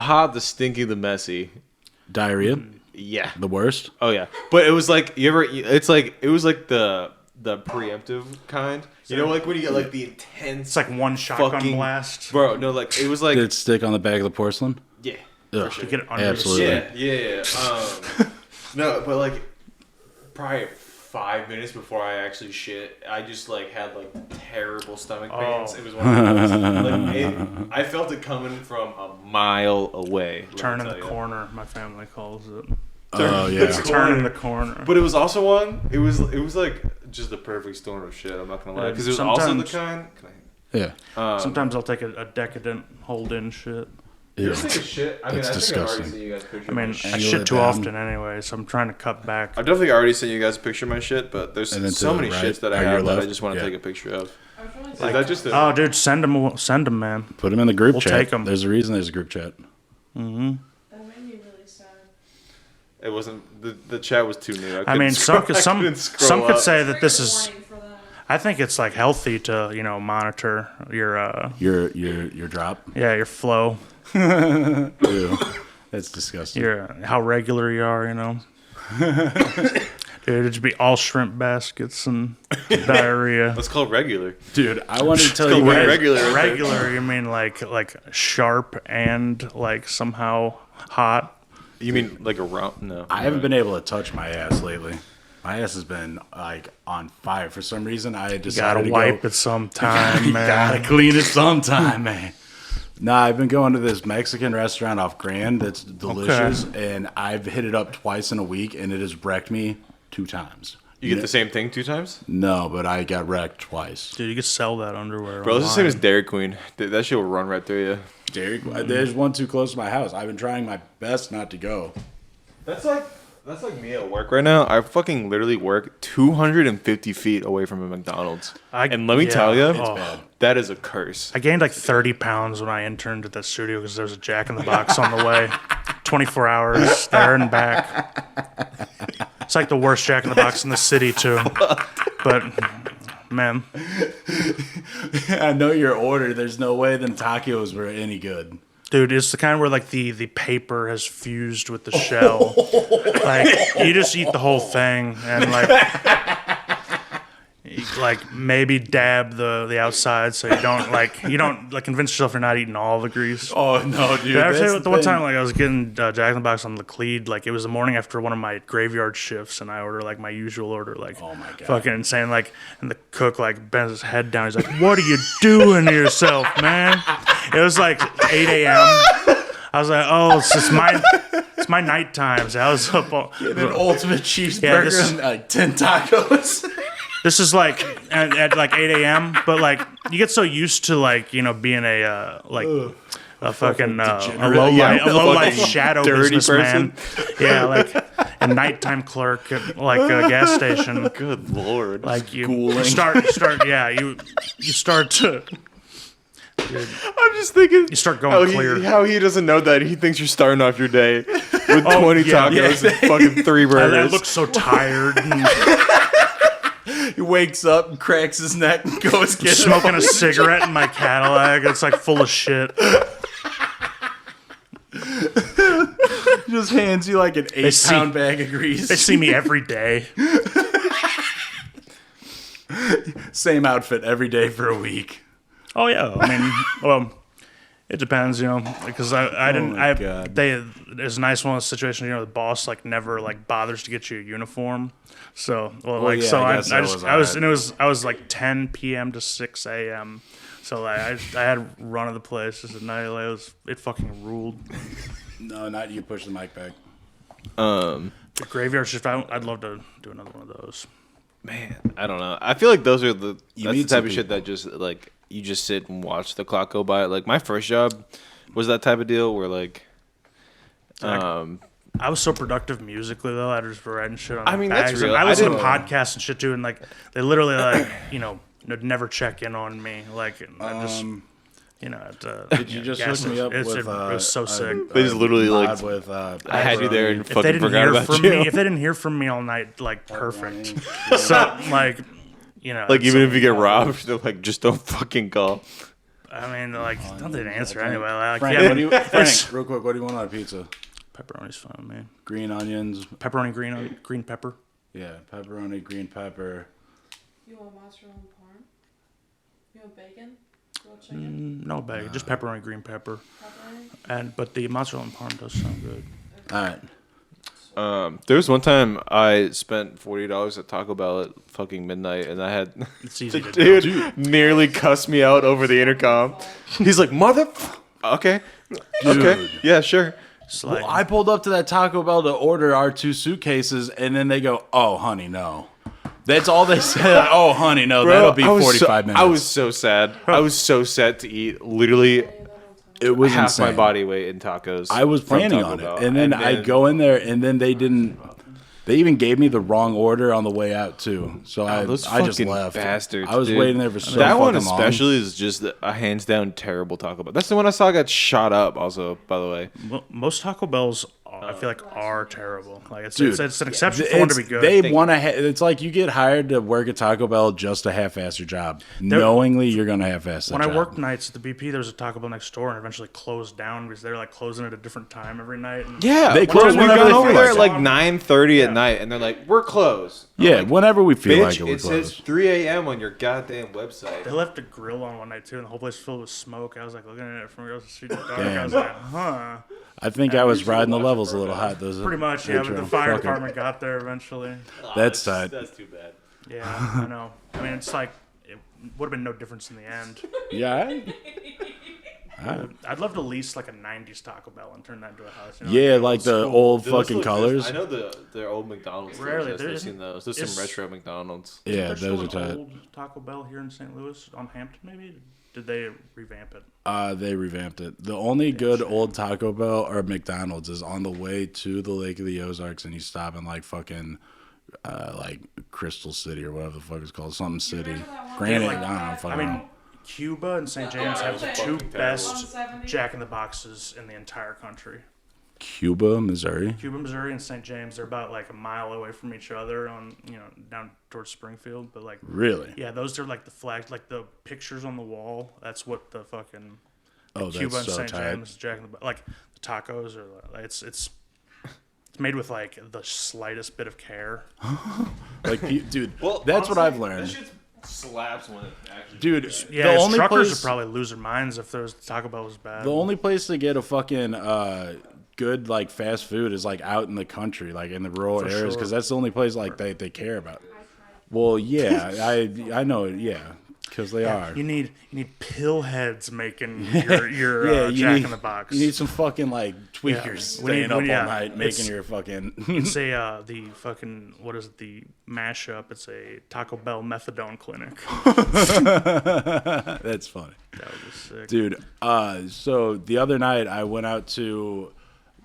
hot, the stinky, the messy. Diarrhea? Yeah. The worst? Oh yeah. But it was like it was like the preemptive kind. You know, like when you get like the intense. It's like one shotgun blast. Bro, no, like it was like. Did it stick on the back of the porcelain? Yeah. Ugh, sure. You get it under absolutely. Yeah. No, but like probably 5 minutes before I actually shit, I just like had like terrible stomach pains. It was one of those. I felt it coming from a mile away. Turning the corner, my family calls it. Oh yeah. Turning the corner. But it was also one. It was like just the perfect storm of shit. I'm not gonna lie, because it was also the kind. Yeah. Sometimes I'll take a decadent hold in shit. You ever take a shit? I mean, It's I think I've already disgusting. seen you guys picture I mean, my shit. I shit too often anyway, so I'm trying to cut back. I've definitely already seen you guys picture my shit, but there's And then so to many the right, shits that I or your have that I left? just want to Yeah. take a picture of. Like, Is that just a, Oh, dude, send them, man. Put them in the group We'll chat. take 'em. There's a reason there's a group chat. Mm-hmm. That made me really sad. It wasn't the chat was too new. I mean, some could say that this Trigger is. warning for that. I think it's like healthy to monitor Your drop. your flow, Ew. That's disgusting. how regular you are, Dude, it'd be all shrimp baskets and diarrhea. That's called regular. Dude, I wanted to tell you Called guys. regular. right there. Regular, you mean like sharp and like somehow hot? You mean like a round? No. I haven't been able to touch my ass lately. My ass has been like on fire for some reason. I decided Gotta to wipe go, it sometime, man. Gotta clean it sometime, man. Nah, I've been going to this Mexican restaurant off Grand that's delicious, and I've hit it up twice in a week, and it has wrecked me 2 times. You get the same thing 2 times? No, but I got wrecked twice. Dude, you could sell that underwear. Bro, it's the same online. as Dairy Queen. That shit will run right through you. There's one too close to my house. I've been trying my best not to go. That's like me at work right now. I fucking literally work 250 feet away from a McDonald's. And let me tell you, bad. that is a curse. I gained like 30 pounds when I interned at that studio because there was a Jack in the Box on the way. 24 hours there and back. It's like the worst Jack in the Box in the city too. But man, I know your order. There's no way them tacos were any good. dude, it's the kind where like the paper has fused with the shell. Like you just eat the whole thing and like maybe dab the outside so you don't convince yourself you're not eating all the grease. Oh no, dude! Did I ever tell you that's the one thing. time like I was getting Jack in the Box on Laclede, like it was the morning after one of my graveyard shifts, and I order like my usual order, like Oh my God. fucking insane, like, and the cook like bends his head down, he's like, "What are you doing to yourself, man?" It was like 8 a.m. I was like, "Oh, it's my nighttime." So I was up all, An ultimate cheeseburger Yeah, this is- and like 10 tacos. This is like at like 8 a.m. But like you get so used to like being a fucking a low life shadow dirty businessman. Yeah, like a nighttime clerk at like a gas station. Good lord. Like you Schooling. start yeah you start to I'm just thinking. you start going clear. How he doesn't know that. He thinks you're starting off your day with 20 yeah. tacos and fucking 3 I burgers. look so tired and He wakes up and cracks his neck and goes get smoking a cigarette in my Cadillac. It's like full of shit. Just hands you like an 8-pound bag of grease. They see me every day. Same outfit every day for a week. Oh yeah, I mean, well, it depends, because I didn't. my God. It's a nice one of those situations, the boss like never like bothers to get you a uniform. So yeah, so I I guess that just was I was alright. and I was like 10 p.m. to 6 a.m. So like I had run of the place just at night. Like, it fucking ruled. No, not you. Push the mic back. The graveyard shift. I'd love to do another one of those. Man, I don't know. I feel like those are that's the meet type some of shit people. that just like you just sit and watch the clock go by. Like my first job was that type of deal where like, I was so productive musically though. I just writing shit on. I mean, bags. that's real. I I listen to didn't- podcasts and shit too, and like they literally like would never check in on me. Like I just Did you just hook me up with? it was so sick. They just literally, like, with. I had you there and If they fucking didn't forgot hear about from you. me, if they didn't hear from me all night, like perfect. So like Like even if you get robbed, they're like, just don't fucking call. I mean, like, don't they answer anyway? Like, Frank, yeah, Frank, real quick, what do you want on a pizza? pepperoni's fine, man. Green onions. Pepperoni, green pepper. Yeah, pepperoni, green pepper. You want mozzarella and parm? You want bacon? Grilled chicken? No bacon, just pepperoni, green pepper. Pepperoni? But the mozzarella and parm does sound good. All right. There was one time I spent $40 at Taco Bell at fucking midnight, and I had It's easy to dude do. nearly cussed me out over the intercom. He's like, "Mother, okay, okay, yeah, sure." It's like, Well, I pulled up to that Taco Bell to order our 2 suitcases, and then they go, "Oh, honey, no." That's all they said. Oh, honey, no, that'll be 45 minutes. I was so sad. I was so sad to eat literally it was half insane. my body weight in tacos. I was from planning Taco on Bell. it, and then I go in there, and then they didn't. They even gave me the wrong order on the way out too, so I those just fucking left. bastards, I was dude. waiting there for so that one fucking long. especially is just a hands down terrible Taco Bell. That's the one I saw got shot up. Also, by the way, most Taco Bells, I feel like, are terrible. Like, it's Dude, an exception for one to be good. They want to. It's like you get hired to work at Taco Bell just to half-ass your job, knowingly you're gonna half-ass that When job. I worked nights at the BP, there was a Taco Bell next door, and eventually closed down because they're like closing at a different time every night. And yeah, They close we whenever got they over feel there at like like 9:30 at night, and they're like, "We're closed." I'm Yeah, like, whenever we feel bitch, like it, we it says close. 3 a.m. on your goddamn website. they left a grill on one night too, and the whole place was filled with smoke. I was like looking at it from across the street in the dark. I Damn. was like, huh. I think I was riding the levels a little hot. Those Pretty much, yeah. But the fire department got there eventually. That's tight. That's too bad. Yeah, I know. I mean, it's like it would have been no difference in the end. Yeah. I'd love to lease like a '90s Taco Bell and turn that into a house. You know, Yeah, old like the school. old Those fucking look- colors. I know the old McDonald's. Rarely, I've there's- seen those. There's it's- some retro McDonald's. Yeah, There's those are still an tight. old Taco Bell here in St. Louis on Hampton, maybe. Did they revamp it? They revamped it. The only good old Taco Bell or McDonald's is on the way to the Lake of the Ozarks, and you stop in like fucking like Crystal City or whatever the fuck it's called, something city. Granite, I don't know. Fucking I mean, Cuba and St. James have the two fucking best 170. Jack in the Boxes in the entire country. Cuba, Missouri. Cuba, Missouri, and St. James, they're about like a mile away from each other on, down towards Springfield. But like, Really? yeah, those are like the flags, like the pictures on the wall. That's what the fucking Oh, Cuba that's and so St. tight. James Jack in the like the tacos are like, it's made with like the slightest bit of care. Like, dude, that's what I've learned. That shit slaps when it actually. Dude, Yeah, the his only truckers place, would probably lose their minds if there was Taco Bell was bad. the only place to get a fucking good like fast food is like out in the country, like in the rural areas, sure. because that's the only place like they care about. Well, yeah, I know, yeah, because they are. You need pill heads making your Yeah, you Jack need- in the Box. You need some fucking like tweakers Yeah. staying up all night making It's- your fucking. It's a the fucking what is it, the mashup? It's a Taco Bell methadone clinic. That's funny, That was sick. dude. So the other night I went out to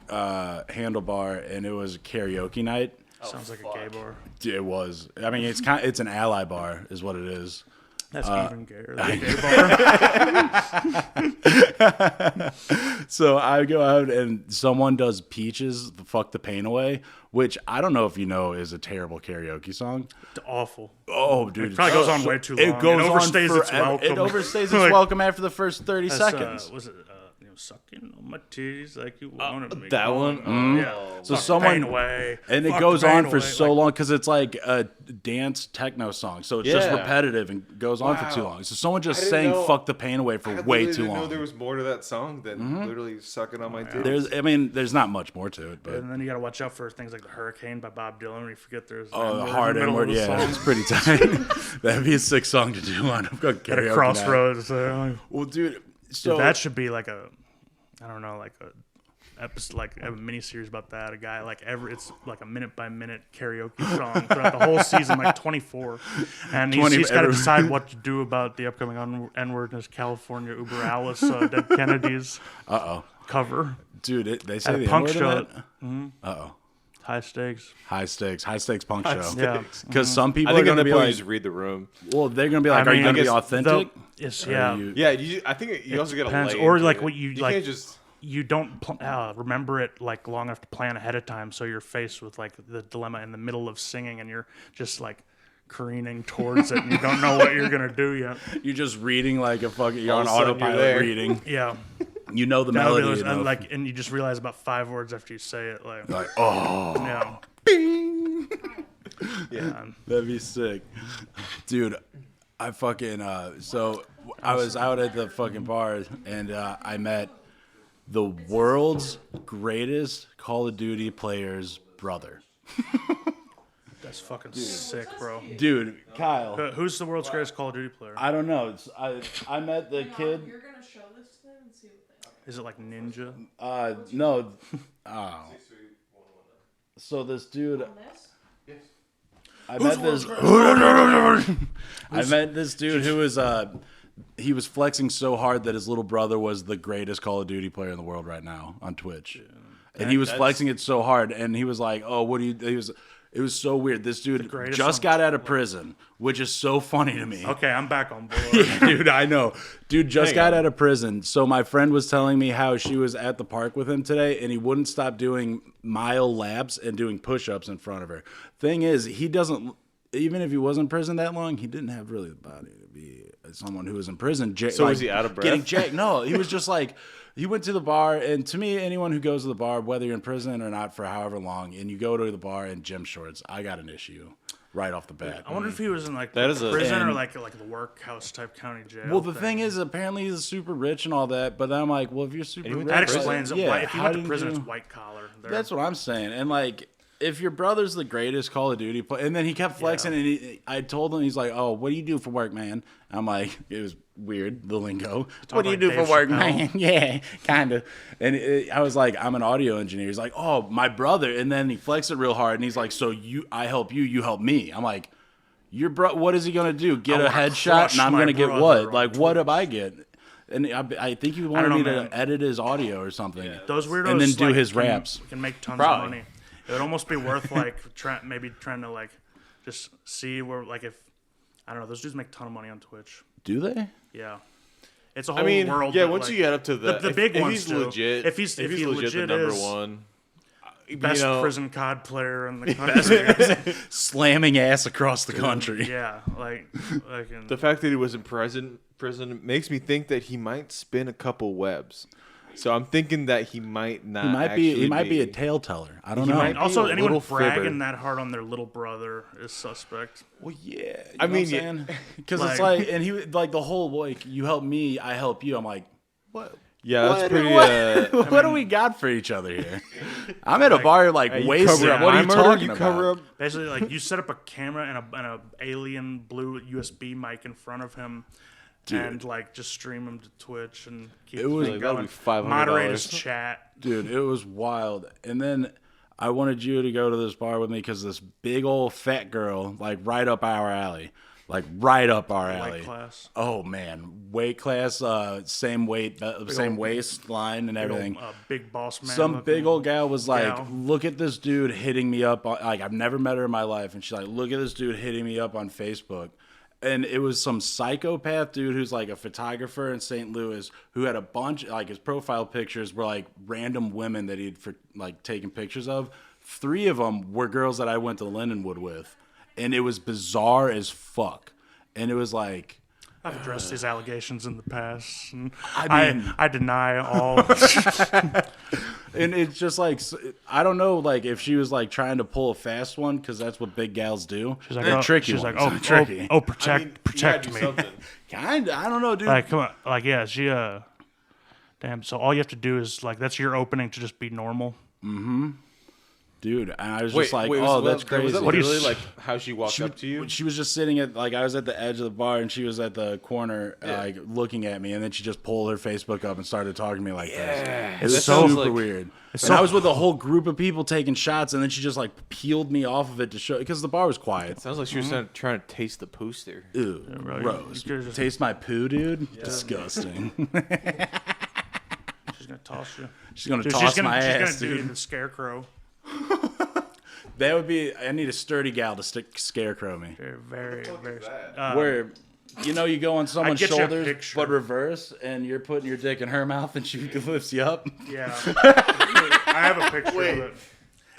Handlebar and it was karaoke night. Sounds like a gay bar. It was. I mean, it's it's an ally bar, is what it is. That's even gayer than a gay bar. So I go out and someone does Peaches, the Fuck the Pain Away, which I don't know if you know is a terrible karaoke song. It's awful. Oh, dude. It probably goes on way too long. It goes It overstays on its forever. welcome. It overstays its Like, welcome after the first 30 That's, seconds. was it sucking on my titties like you wanted me? that one? Yeah. So Fuck the someone- pain away. And it Fuck goes the pain on for away. so Like, long because it's like a dance techno song. So it's just Yeah. repetitive and goes on for too Wow. long. So someone just I didn't sang know- Fuck the Pain Away for I way literally too didn't know long. there was more to that song than literally sucking on my titties. There's not much more to it, but And then you got to watch out for things like the Hurricane by Bob Dylan, where you forget there's oh, the N-word hard in the N middle word, of the yeah, song. it's pretty tight. That'd be a sick song to do on At karaoke a night. crossroads. Like, Well, dude, so that should be like a, I don't know, like a episode, like a mini series about that. A guy like it's like a minute by minute karaoke song throughout the whole season, like 24, and he's got to decide what to do about the upcoming N-word in his California Uber Alice Dead Kennedys cover. dude, they say At a the punk N-word show. in that? High stakes. High stakes punk show. Yeah. Because some I people are think at gonna that be point like, you just read the room. well, they're gonna be like, I are you mean, gonna I be guess authentic? It's, Or yeah. you- Yeah, I think you also got to depends. lay Or into like it. what you you like. can't just You don't remember it like long enough to plan ahead of time, so you're faced with like the dilemma in the middle of singing, and you're just like careening towards it, and you don't know what you're gonna do yet. You're just reading like a fucking. You're All on of a sudden autopilot you're there. reading. Yeah, You know the that would be melody. those- You know? like, and you just realize about 5 words after you say it, like, Like, oh, yeah, bing. yeah. That'd be sick, dude. I fucking so I was out at the fucking bar and I met the world's greatest Call of Duty player's brother. That's fucking sick, bro. Dude, Kyle. Who's the world's greatest Call of Duty player? I don't know. I met the kid. You're gonna show this to them and see what they are. Is it like Ninja? No. Oh. So this dude. On this? I met this. I met this dude who was he was flexing so hard that his little brother was the greatest Call of Duty player in the world right now on Twitch, and he was flexing it so hard, and he was like, "Oh, what do you?" He was. It was so weird. This dude just got out of prison, which is so funny to me. Okay, I'm back on board. Yeah, dude, I know. Dude just got out of prison. So my friend was telling me how she was at the park with him today, and he wouldn't stop doing mile laps and doing push-ups in front of her. Thing is, he doesn't. Even if he was in prison that long, he didn't have really the body to be someone who was in prison. So was he out of breath? Getting jacked? No, he was just like. He went to the bar, and to me, anyone who goes to the bar, whether you're in prison or not for however long, and you go to the bar in gym shorts, I got an issue right off the bat. I wonder if he was in like That is a- prison or and- like the workhouse type county jail. Well, the thing is, apparently he's super rich and all that, but then I'm like, well, if you're super rich, that explains it. yeah, Why, if you how went to did prison, you- it's white collar. There. That's what I'm saying. And like, if your brother's the greatest Call of Duty player, and then he kept flexing, and I told him, he's like, "Oh, what do you do for work, man?" I'm like, it was weird, the lingo. What do you like do Dave for work, Chappelle. man? Yeah, kind of. And I was like, I'm an audio engineer. He's like, oh, my brother. And then he flexed it real hard, and he's like, so I help you, you help me. I'm like, your bro, what is he gonna do? Get a wanna headshot, crush and I'm my gonna get brother what? on Like, what do I get? And I think he wanted know, me man. to edit his audio or something. Those weirdos and then do like, his can- raps. Can make tons Probably. of money. It would almost be worth like trying to like just see where like if I don't know, those dudes make a ton of money on Twitch. Do they? Yeah. It's a whole I mean, world. yeah. that, Once like, you get up to the if, big if ones he's do. legit, If he's legit the number is one, best you know, prison COD player in the country. Slamming ass across the country. Yeah, like in, the fact that he was in prison makes me think that he might spin a couple webs. So I'm thinking that he might not. He might be a tale teller. I don't He know. might be also a anyone little bragging fibber. that hard on their little brother is suspect. Well, yeah. I mean, yeah. Because it's like, and he like the whole like, you help me, I help you. I'm like, what? Yeah, that's pretty. What do we got for each other here? I'm at a bar like you wasted. cover up What are my you murder, talking you about? cover up. Basically, like you set up a camera and a alien blue USB mic in front of him, and like just stream him to Twitch and keep It was- the Like, thing that'd going. be $500. Moderate his chat. Dude, it was wild. And then I wanted you to go to this bar with me because this big old fat girl, like right up our alley. Like right up our alley. Weight class. Oh man, weight class, same weight, same old- waistline and everything. Big boss man. Some looking- big old gal was like, gal. look at this dude hitting me up. Like, I've never met her in my life. And she's like, look at this dude hitting me up on Facebook. And it was some psychopath dude who's like a photographer in St. Louis who had a bunch, like his profile pictures were like random women that he'd like taken pictures of. 3 of them were girls that I went to Lindenwood with. And it was bizarre as fuck. And it was like, I've addressed these allegations in the past. And I mean- I deny all. and it's just like, I don't know, like if she was like trying to pull a fast one, because that's what big gals do. She's like, They're oh, tricky she's ones. like, They're tricky. protect me. Kinda, I don't know, dude. Like, come on, like, yeah, she, damn. So all you have to do is like, that's your opening to just be normal. Dude, and I was just like, wait, oh, was that's that- crazy. Was that What do you really s- like how she walked up to you? She was just sitting at, like, I was at the edge of the bar and she was at the corner, like, looking at me, and then she just pulled her Facebook up and started talking to me like this. It was That so sounds super like- weird. And so- I was with a whole group of people taking shots, and then she just, like, peeled me off of it to show, because the bar was quiet. Sounds like she was trying to taste the poster. Ew, bro, gross. you could've just- Taste my poo, dude? Disgusting. She's gonna toss you. She's gonna Dude, toss she's gonna, my she's ass, gonna do dude. the scarecrow. That would be, I need a sturdy gal to scarecrow me. Very, very, very. Where, you know, you go on someone's get you a shoulders, picture. but reverse, and you're putting your dick in her mouth, and she lifts you up. Yeah, I have a picture of it.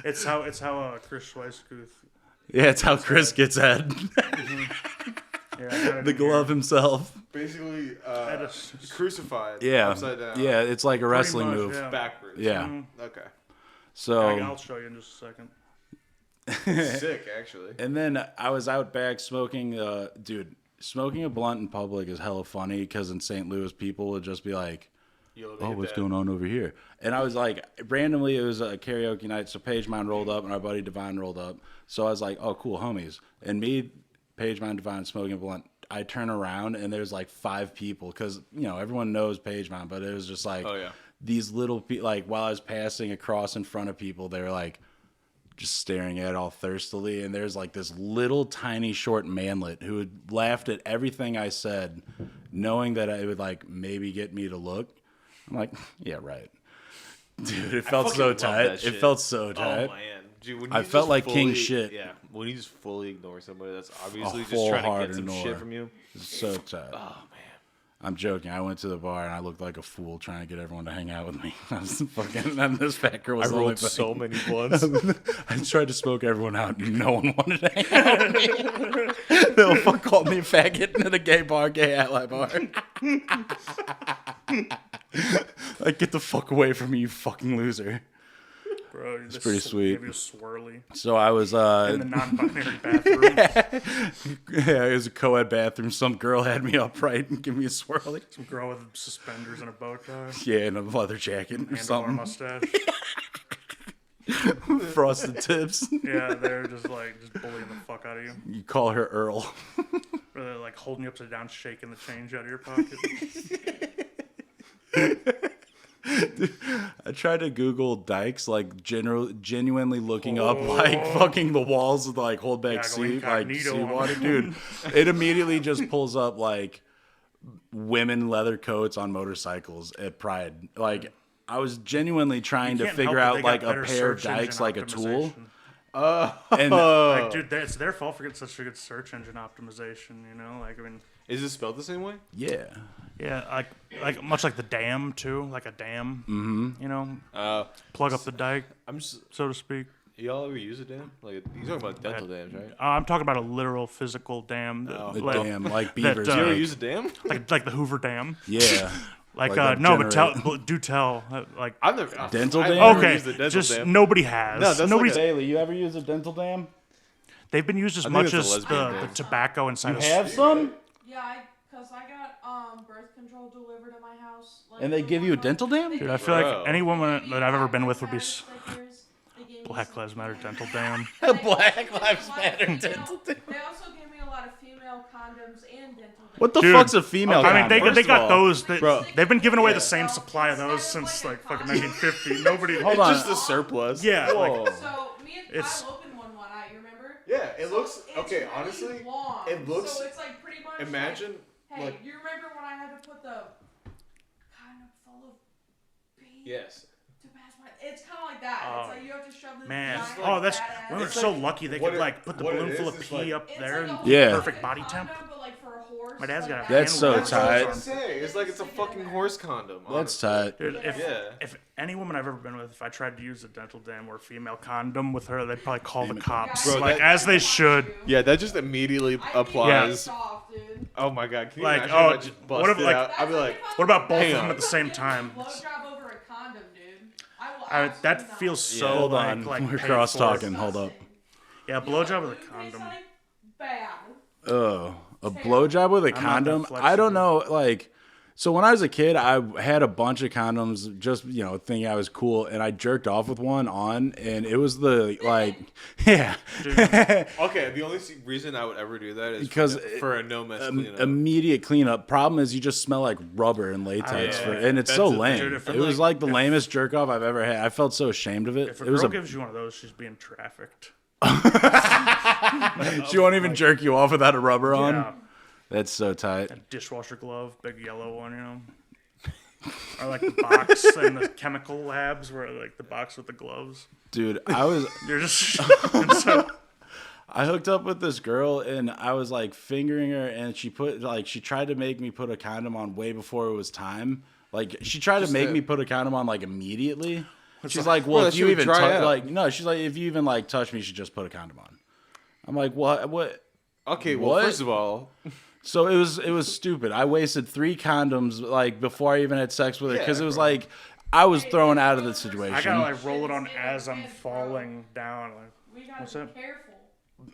It's how Chris Schweisguth Yeah, it's how Chris gets head. Yeah, I got it The in here. glove himself. Basically, is- crucified. Yeah. Upside down. Yeah, it's like a wrestling much, move. yeah. Backwards. Yeah. Okay. So I'll show you in just a second. Sick, actually. and then I was out back smoking smoking a blunt in public is hella funny because in St. Louis people would just be like, oh, what's going on over here? And I was like, randomly, it was a karaoke night, so Paige Mine rolled up and our buddy Divine rolled up. So I was like, oh, cool, homies. And me, Paige Mine, Divine, smoking a blunt, I turn around and there's like 5 people because, everyone knows Paige Mine, but it was just like these little people, like while I was passing across in front of people, they were like just staring at it all thirstily. And there's like this little tiny short manlet who had laughed at everything I said, knowing that it would like maybe get me to look. I'm like, yeah, right. Dude, it felt so tight. It felt so tight. Oh, man. Dude, when I you felt just like fully, king shit. Yeah. When you just fully ignore somebody that's obviously just whole trying to hard get some ignore. shit from you. It's so tight. Oh, man. I'm joking. I went to the bar and I looked like a fool trying to get everyone to hang out with me. I was fucking, and this fat girl was I the only rolled thing. so many blunts. I tried to smoke everyone out and no one wanted to hang out with me. They all fuck called me a faggot at a gay bar, gay ally bar. Like, get the fuck away from me, you fucking loser. Bro, It's pretty sweet. Maybe a swirly So I was, in the non-binary bathroom. yeah, it was a co-ed bathroom. Some girl had me upright and give me a swirly. Some girl with suspenders and a bow tie. Yeah, and a leather jacket or Handlebar something. mustache. Frosted tips. Yeah, they're just bullying the fuck out of you. You call her Earl. Or they're like holding you upside down, shaking the change out of your pocket. I tried to Google dykes, like genuinely looking up like fucking the walls with like hold back Yeah, go incognito seawater, on dude. It immediately just pulls up like women leather coats on motorcycles at Pride. Like I was genuinely trying to Can't figure help out it, they like got a better pair of search engine dykes like a tool. optimization. And Like, dude, it's their fault for getting such a good search engine optimization. You know, like I mean, Is it spelled the same way? yeah. yeah, like much like the dam too, like a dam. Mm-hmm. You know, plug up the dike, I'm just. so to speak. Y'all ever use a dam? Like you're talking about dental dams, right? I'm talking about a literal physical dam. That, The like, dam, like beavers. uh, You ever make. use a dam? like the Hoover Dam. Yeah. Like, Like no, generate- but do tell. Like, I've never. Dental I've dam? never okay, used a dental just dam. nobody has. No, that's Nobody's. like Bailey, you ever use a dental dam? They've been used as think much it's a as lesbian the dam. tobacco inside of Have some? Yeah, because I got birth control delivered to my house. Like, And they for give 1 you a month. dental dam? They Dude, I gave feel me- like any woman that I've ever been with would be stickers. They gave me Black some Lives Matter female- dental dam. They Black gave me a Lives lot of Matter female- dental dam. They also gave me a lot of female condoms and dental dams. What the Dude. fuck's a female? I mean, they condom? they First got of all, those. bro. They've been giving away Yeah. the same supply of those since like fucking 1950. Nobody. Hold It's on. just the surplus. Yeah, Whoa. like- So me and It's- Kyle opened one night. You remember? Yeah, it So looks it's okay. really Honestly, long. it looks. So it's like pretty much. Imagine, Like, hey, like- you remember when I had to put the kind of full of pee Yes. to pass my? It's kind of like that. It's like you have to shove this. Man, giant oh, that's fat women are ass- so lucky they what could it- like put the what it balloon is full of is pee like- up It's there. like a and whole Yeah. Perfect body temp. condom, but like for a horse. My dad's like got a that. That's so hand That's what I was tight. gonna say. It's like it's a fucking horse condom. That's honestly. tight. Dude, Yeah. if any woman I've ever been with, if I tried to use a dental dam or a female condom with her, they'd probably call the cops, Bro, like that- as they should. Yeah, that just immediately applies. Soft, dude. Oh my god, can you Like, imagine oh, if I just what busted if, like- out? I'd be like, What about both Hang of them on. at the same time? Blowjob over a condom, dude. I will That absolutely feels not. so Hold like on. We're paid cross for. talking. Hold up. Yeah, blowjob with a condom. Bad. Oh, a blowjob with a not that condom? I flexible. don't know. Like, so when I was a kid, I had a bunch of condoms, just thinking I was cool, and I jerked off with one on, and it was the like, yeah, okay. The only reason I would ever do that is Because for a no mess cleanup. immediate cleanup. Problem is, you just smell like rubber and latex, Yeah. and it's That's so the thing. lame. Dude, if it it, was like- like the lamest jerk off I've ever had. I felt so ashamed of it. If a It was girl gives you one of those, she's being trafficked. she won't even jerk you off without a rubber on. Yeah. That's so tight. A dishwasher glove, big yellow one, you know. Or like the box in the chemical labs where like the box with the gloves. Dude, I was You're just so, I hooked up with this girl and I was like fingering her and she tried to make me put a condom on way before it was time. Like she tried to make me put a condom on like immediately. She's like, well, Well, if she you would even dry out. like no, she's like, if you even like touch me, you should just put a condom on. I'm like, what? Okay, well, What? first of all, So it was stupid. I wasted 3 condoms like before I even had sex with her because it was like I was thrown out of the situation. I gotta like roll it on as I'm falling down. Like, We gotta what's be that? careful.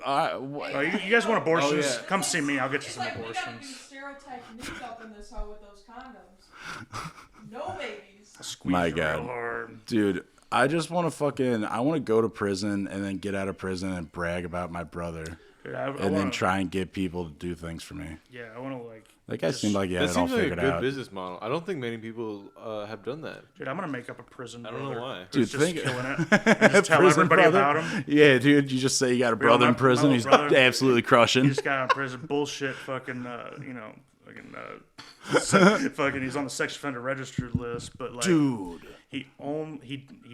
Oh, you guys want abortions? Oh, yeah. Come see me. I'll get you It's some like we gotta do abortions. stereotechnique up in this hoe with those condoms. No babies. Squeeze My you God. real hard. Dude, I just want to I want to go to prison and then get out of prison and brag about my brother. Dude, And then try and get people to do things for me. Yeah, I want to like. That guy seemed like he had that it all seems like a figured good out. business model. I don't think many people have done that. Dude, I'm gonna make up a prison. I don't know why. Dude, Just think killing it. And just tell Prison everybody brother? about him. Yeah, dude, you just say you got a brother my- in prison. my He's little brother- absolutely He crushing. just got out of prison. Bullshit. Fucking. Fucking. He's on the sex offender registered list, but like. Dude. He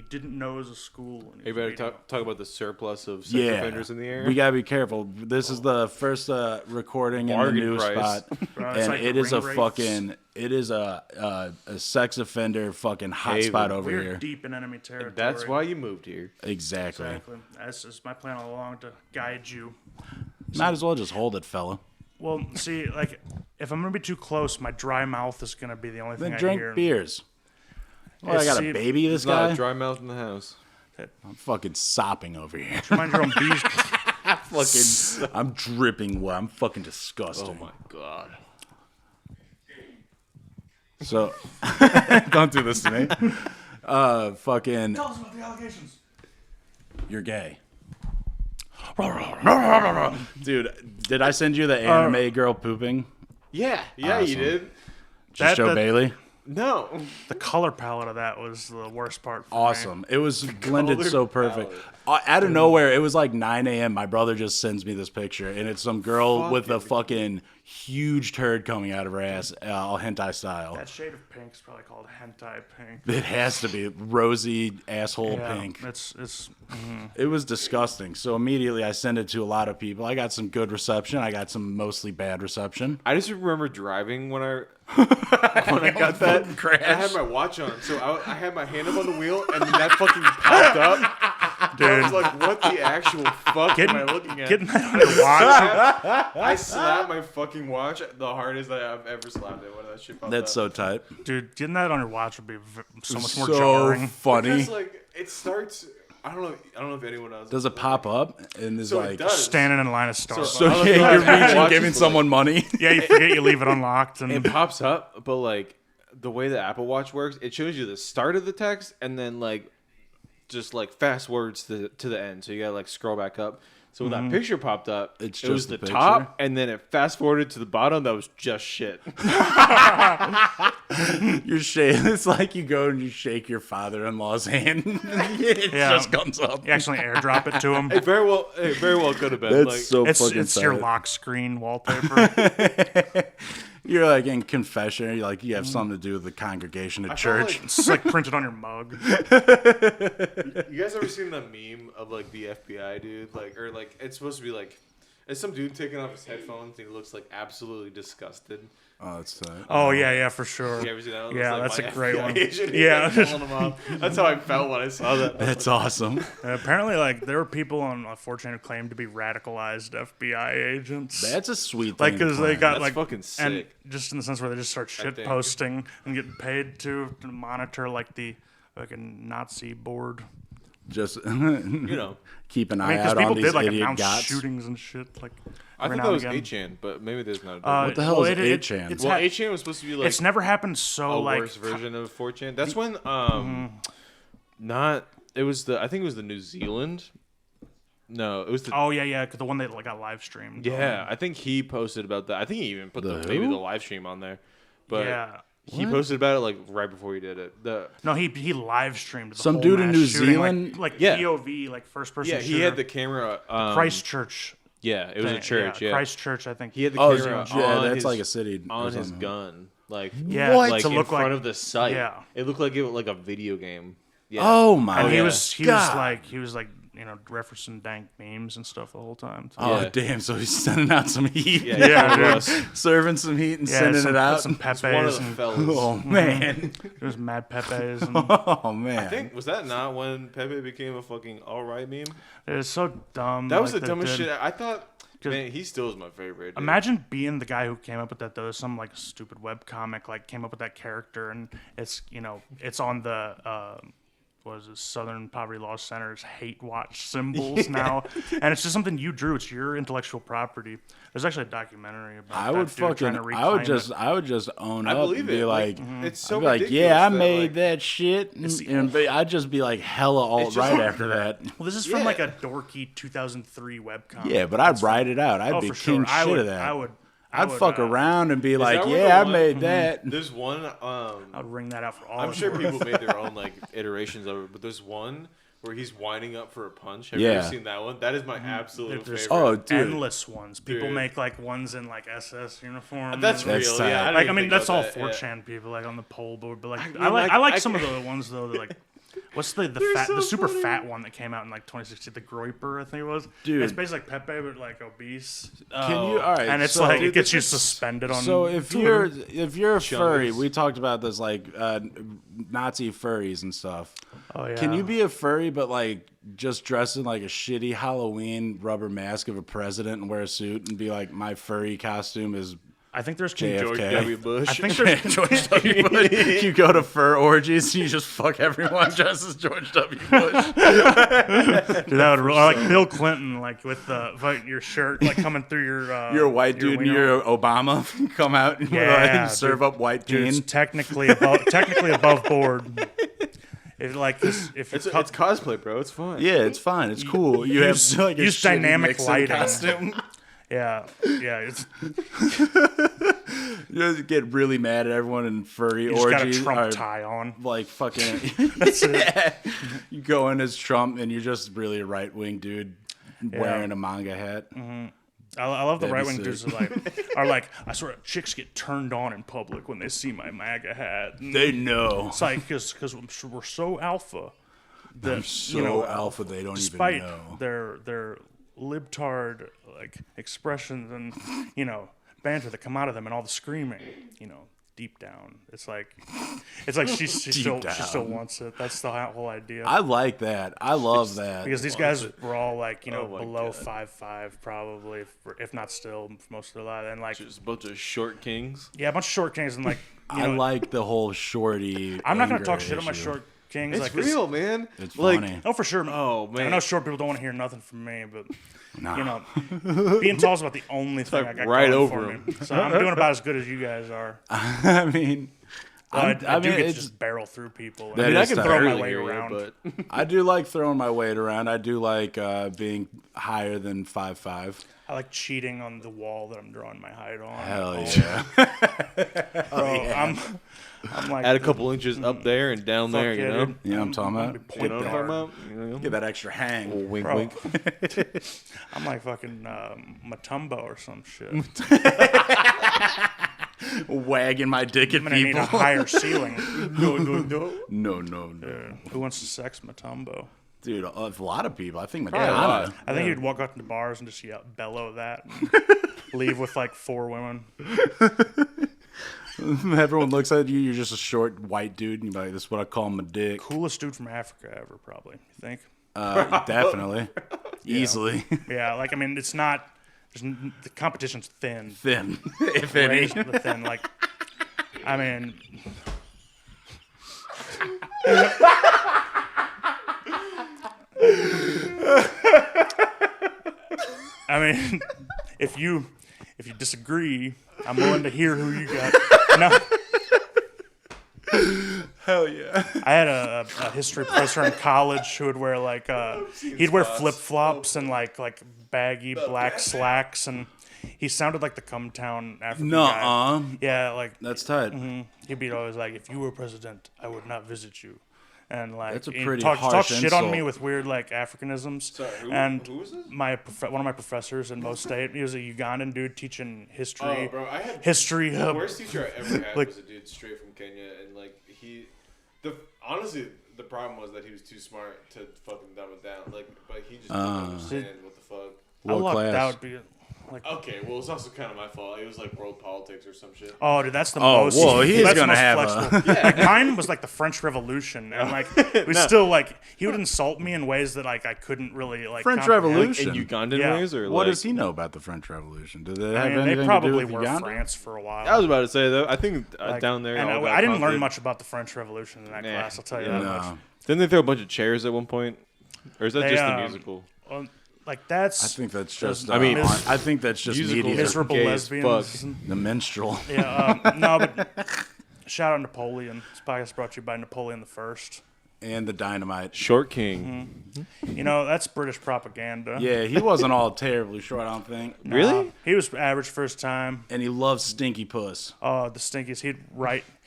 didn't know it was a school. And he You was better beating talk about the surplus of sex Yeah. offenders in the area. We gotta be careful. This is the first recording in the Bargain new price. spot, Bro, it's and like it the is a ring fucking, it is a sex offender fucking hotspot over We're here. deep in enemy territory. That's why you moved here. Exactly. Exactly. That's just my plan all along to guide you. Might as well just hold it, fella. Well, see, like, if I'm gonna be too close, my dry mouth is gonna be the only thing Then I drink hear. beers. Well, I got see, a baby. This It's not guy. a dry mouth in the house. I'm fucking sopping over here. Mind your own bees. Fucking, I'm dripping wet. I'm fucking disgusting. Oh my god. So, don't do this to me. Fucking. Tell us about the allegations. You're gay. Dude, did I send you the anime girl pooping? Yeah, you Awesome. did. Just Joe Bailey? No. The color palette of that was the worst part. For me. Awesome. It was blended color so perfect. palette. Out of nowhere, it was like 9 a.m. My brother just sends me this picture, and it's some girl with a fucking huge turd coming out of her ass, all hentai style. That shade of pink is probably called hentai pink. It has to be rosy asshole pink. It's It was disgusting. So immediately I sent it to a lot of people. I got some good reception. I got some mostly bad reception. I just remember driving when I got that. I had my watch on, so I had my hand up on the wheel, and then that fucking popped up. Dude. I was like, "What the actual fuck am I looking at?" getting that on your watch. I slapped my fucking watch the hardest I've ever slapped it when that shit popped That's up. so tight. Dude, getting that on your watch would be so much more So jarring. funny. Because like it starts. I don't know if anyone else Does it pop up and is So like it does. Standing in line of Starbucks. so I don't yeah, know you're how reaching, watches giving work. someone money. Yeah, you forget you leave it unlocked, and It pops up, but like the way the Apple Watch works, it shows you the start of the text and then like just like fast words to the end. So you gotta like scroll back up. So when that picture popped up, It's it was just the the picture? top, and then it fast forwarded to the bottom. That was just shit. You're shaking. It's like you go and you shake your father-in-law's hand. It Yeah. just comes up. you accidentally airdrop it to him. It very well could have been. That's like, so It's fucking your tight. lock screen wallpaper. You're like in confession. You're like you have something to do with the congregation at felt church. like- It's like printed on your mug. You guys ever seen the meme of like the FBI dude? Like, or like it's supposed to be like, it's some dude taking off his headphones and he looks like absolutely disgusted. Oh, that's tight. Oh yeah, for sure. You ever seen that one? Yeah, It's that's my a great FBI one. agent. Yeah. He's, like, pulling him off. That's how I felt when I saw that. That's awesome. Apparently, like there were people on 4chan who claimed to be radicalized FBI agents. That's a sweet thing. like to because they plan. got That's like fucking and sick. just in the sense where they just start shit think. posting and get paid to monitor like the fucking Nazi board. just You know, keep an I eye mean, because out people on these did like idiot announce gots. shootings and shit. Like I every thought now that was and again. 8chan, but maybe there's not. What the hell is 8chan? It's Well, ha- 8chan was supposed to be like it's never happened so a like worse version of 4chan. That's when not it was the I think it was the New Zealand. No, it was the Oh yeah, because the one that like got live streamed. yeah. I think he posted about that. I think he even put The maybe who? the live stream on there, but Yeah. he posted about it like right before he did it. No, he live streamed the Some whole dude in mass New shooting, Zealand? like Yeah. POV, like first person. yeah, he had the camera. Christchurch. Yeah, it was a thing, church. Yeah, Christchurch, I think. he had the Oh, camera yeah, on that's his, like a city or on his something. gun, like Yeah, What? like to in look front like of the site. Yeah. it looked like it was like a video game. Yeah. Oh my and he God. was God. like referencing dank memes and stuff the whole time. Oh, Yeah. damn. So he's sending out some heat. Yeah, dude. Serving some heat and Yeah, sending some, it out. some It's one of Pepes the and fellas. Oh, man. there's mad Pepes and Oh, man. I think was that not when Pepe became a fucking alright meme? it's so dumb. That was like, the dumbest did- shit. I thought, man, he still is my favorite. Dude. Imagine being the guy who came up with that. There was some like stupid webcomic like came up with that character, and it's it's on the what is it, Southern Poverty Law Center's hate watch symbols now, and it's just something you drew. It's your intellectual property. There's actually a documentary about I that would dude fucking, trying to I reclaim would it. just own I up believe and be it. like, it's so I'd be like, ridiculous. yeah, I that, made like, that shit, I'd just be like hella alt just right like- after that. Well, this is from Yeah. like a dorky 2003 webcomic. Yeah, but I'd write it out. I'd Oh, be for sure. king I shit would. of that. I I'd would, fuck around and be Is like, that where the yeah, I one- made that. There's one. I'd ring that out for all. I'm of sure them. people made their own like iterations of it, but there's one where he's winding up for a punch. Have you Yeah. ever seen that one? That is my absolute There's favorite. Oh, dude. endless ones. People Dude. make like ones in like SS uniform. That's and, real. That's Yeah, tight. didn't like I even mean think that's all about that, yeah. 4chan people like on the pole board, but like mean, I like like, some of the ones though that like what's the fat so the super funny. fat one that came out in like 2016, the Groiper I think it was. Dude. It's basically like Pepe but like obese, Can you? All right. and it's so, like dude, it gets you this is- suspended on. So if Twitter. you're a furry, Chungus. we talked about this like Nazi furries and stuff. oh yeah, Can you be a furry but like just dress in like a shitty Halloween rubber mask of a president and wear a suit and be like, my furry costume is I think there's JFK. George W. Bush. I think there's George W. Bush? You go to fur orgies and you just fuck everyone dressed as George W. Bush. Dude, that would or like Bill Clinton like with your shirt like coming through your You're a white dude and wiener. you're Obama. Come out and Yeah, like, serve dude. up white Dude, teen. it's technically above board. If like this, if you It's cosplay, bro. It's fun. Yeah, it's fine. It's cool. You have like a use shitty dynamic Nixon lighting. costume. yeah, it's You just get really mad at everyone in furry you just got a orgies. Trump or, tie on. like fucking yeah. You go in as Trump and you're just really a right wing dude wearing a manga hat. I love the That'd be right wing sick. dudes that are like I swear chicks get turned on in public when they see my MAGA hat. And They know. it's like because we're so alpha that I'm so alpha they don't despite even know. their libtard like expressions and banter that come out of them and all the screaming, deep down, it's like she still down. wants it. That's the whole idea. I like that. I love that. because these guys were all like Oh my below God. 5'5" probably, if not still for most of their life, and like Just a bunch of short kings. yeah, a bunch of short kings and like I like the whole shorty. I'm not gonna talk anger shit on my issue. short kings. It's like real, man. It's like, funny. Oh, for sure. Oh, man. I know short people don't want to hear nothing from me, but Nah. being tall is about the only thing I got right going over for 'em. me. So I'm doing about as good as you guys are. I mean, But I do mean, get to it's- just barrel through people. That I mean, I is can tough. throw my barely weight hear you, around. but I do like throwing my weight around. I do like being higher than 5'5". I like cheating on the wall that I'm drawing my height on. Hell Oh, yeah. Bro, I'm like add a couple inches up there and down fuck there, yeah, you know? dude. You know what I'm talking gonna about? be You know what I'm talking hard. about? You know? Get that extra hang. Wink, Bro. wink. I'm like fucking Matumbo or some shit. Wagging my dick at I'm gonna need people. a higher ceiling. No. Who wants to sex Matumbo? Dude, a lot of people. I think Probably a Madonna. lot. I think you'd walk out into bars and just bellow that, and leave with like 4 women. Everyone looks at you. You're just a short white dude, and you're like, "This is what I call my dick." Coolest dude from Africa ever, probably. You think? Definitely, easily Yeah, like I mean, it's not. The competition's thin. thin, if any. Razor thin. Like, I mean, if you disagree, I'm willing to hear who you got. No. Hell yeah. I had a history professor in college who would wear like he'd wear flip flops and like baggy black slacks, and he sounded like the Cumtown African guy. Nuh-uh. Yeah, like That's tight. he'd be always like, "If you were president, I would not visit you," and like That's a he'd pretty talk harsh shit on me insult. with weird like Africanisms. Sorry, and who was this? one of my professors in Mo State, he was a Ugandan dude teaching history. Oh, bro, I had History the worst teacher I ever had like- was a dude straight from Kenya, and like honestly, the problem was that he was too smart to fucking dumb it down. Like, but he just didn't understand what the fuck. What class? That would be like. Okay, well, it's also kind of my fault. It was like world politics or some shit. Oh, dude, that's the Oh, most. whoa, he is that's the gonna most have flexible. Like mine was like the French Revolution, and like we still like he would insult me in ways that like I couldn't really like. French comprehend. Revolution. In Ugandan Yeah. ways, or What like, does he know about the French Revolution? Did it have I mean, anything they to probably do with were Uganda? France for a while. I was about to say though. I think Like, down there, and all got I didn't learn conquered. much about the French Revolution in that class. I'll tell you that much. No. Didn't they throw a bunch of chairs at one point, or is that They, just the musical? Well, like that's I think that's just. I mean, I think that's just musical media. miserable gay as lesbians. fuck. The minstrel. Yeah, no, but shout out Napoleon. This podcast brought to you by Napoleon the First. And the dynamite. Short King. You know, that's British propaganda. Yeah, he wasn't all terribly short, I don't think. Nah, Really? He was average first time. And he loves stinky puss. Oh, the stinkiest. He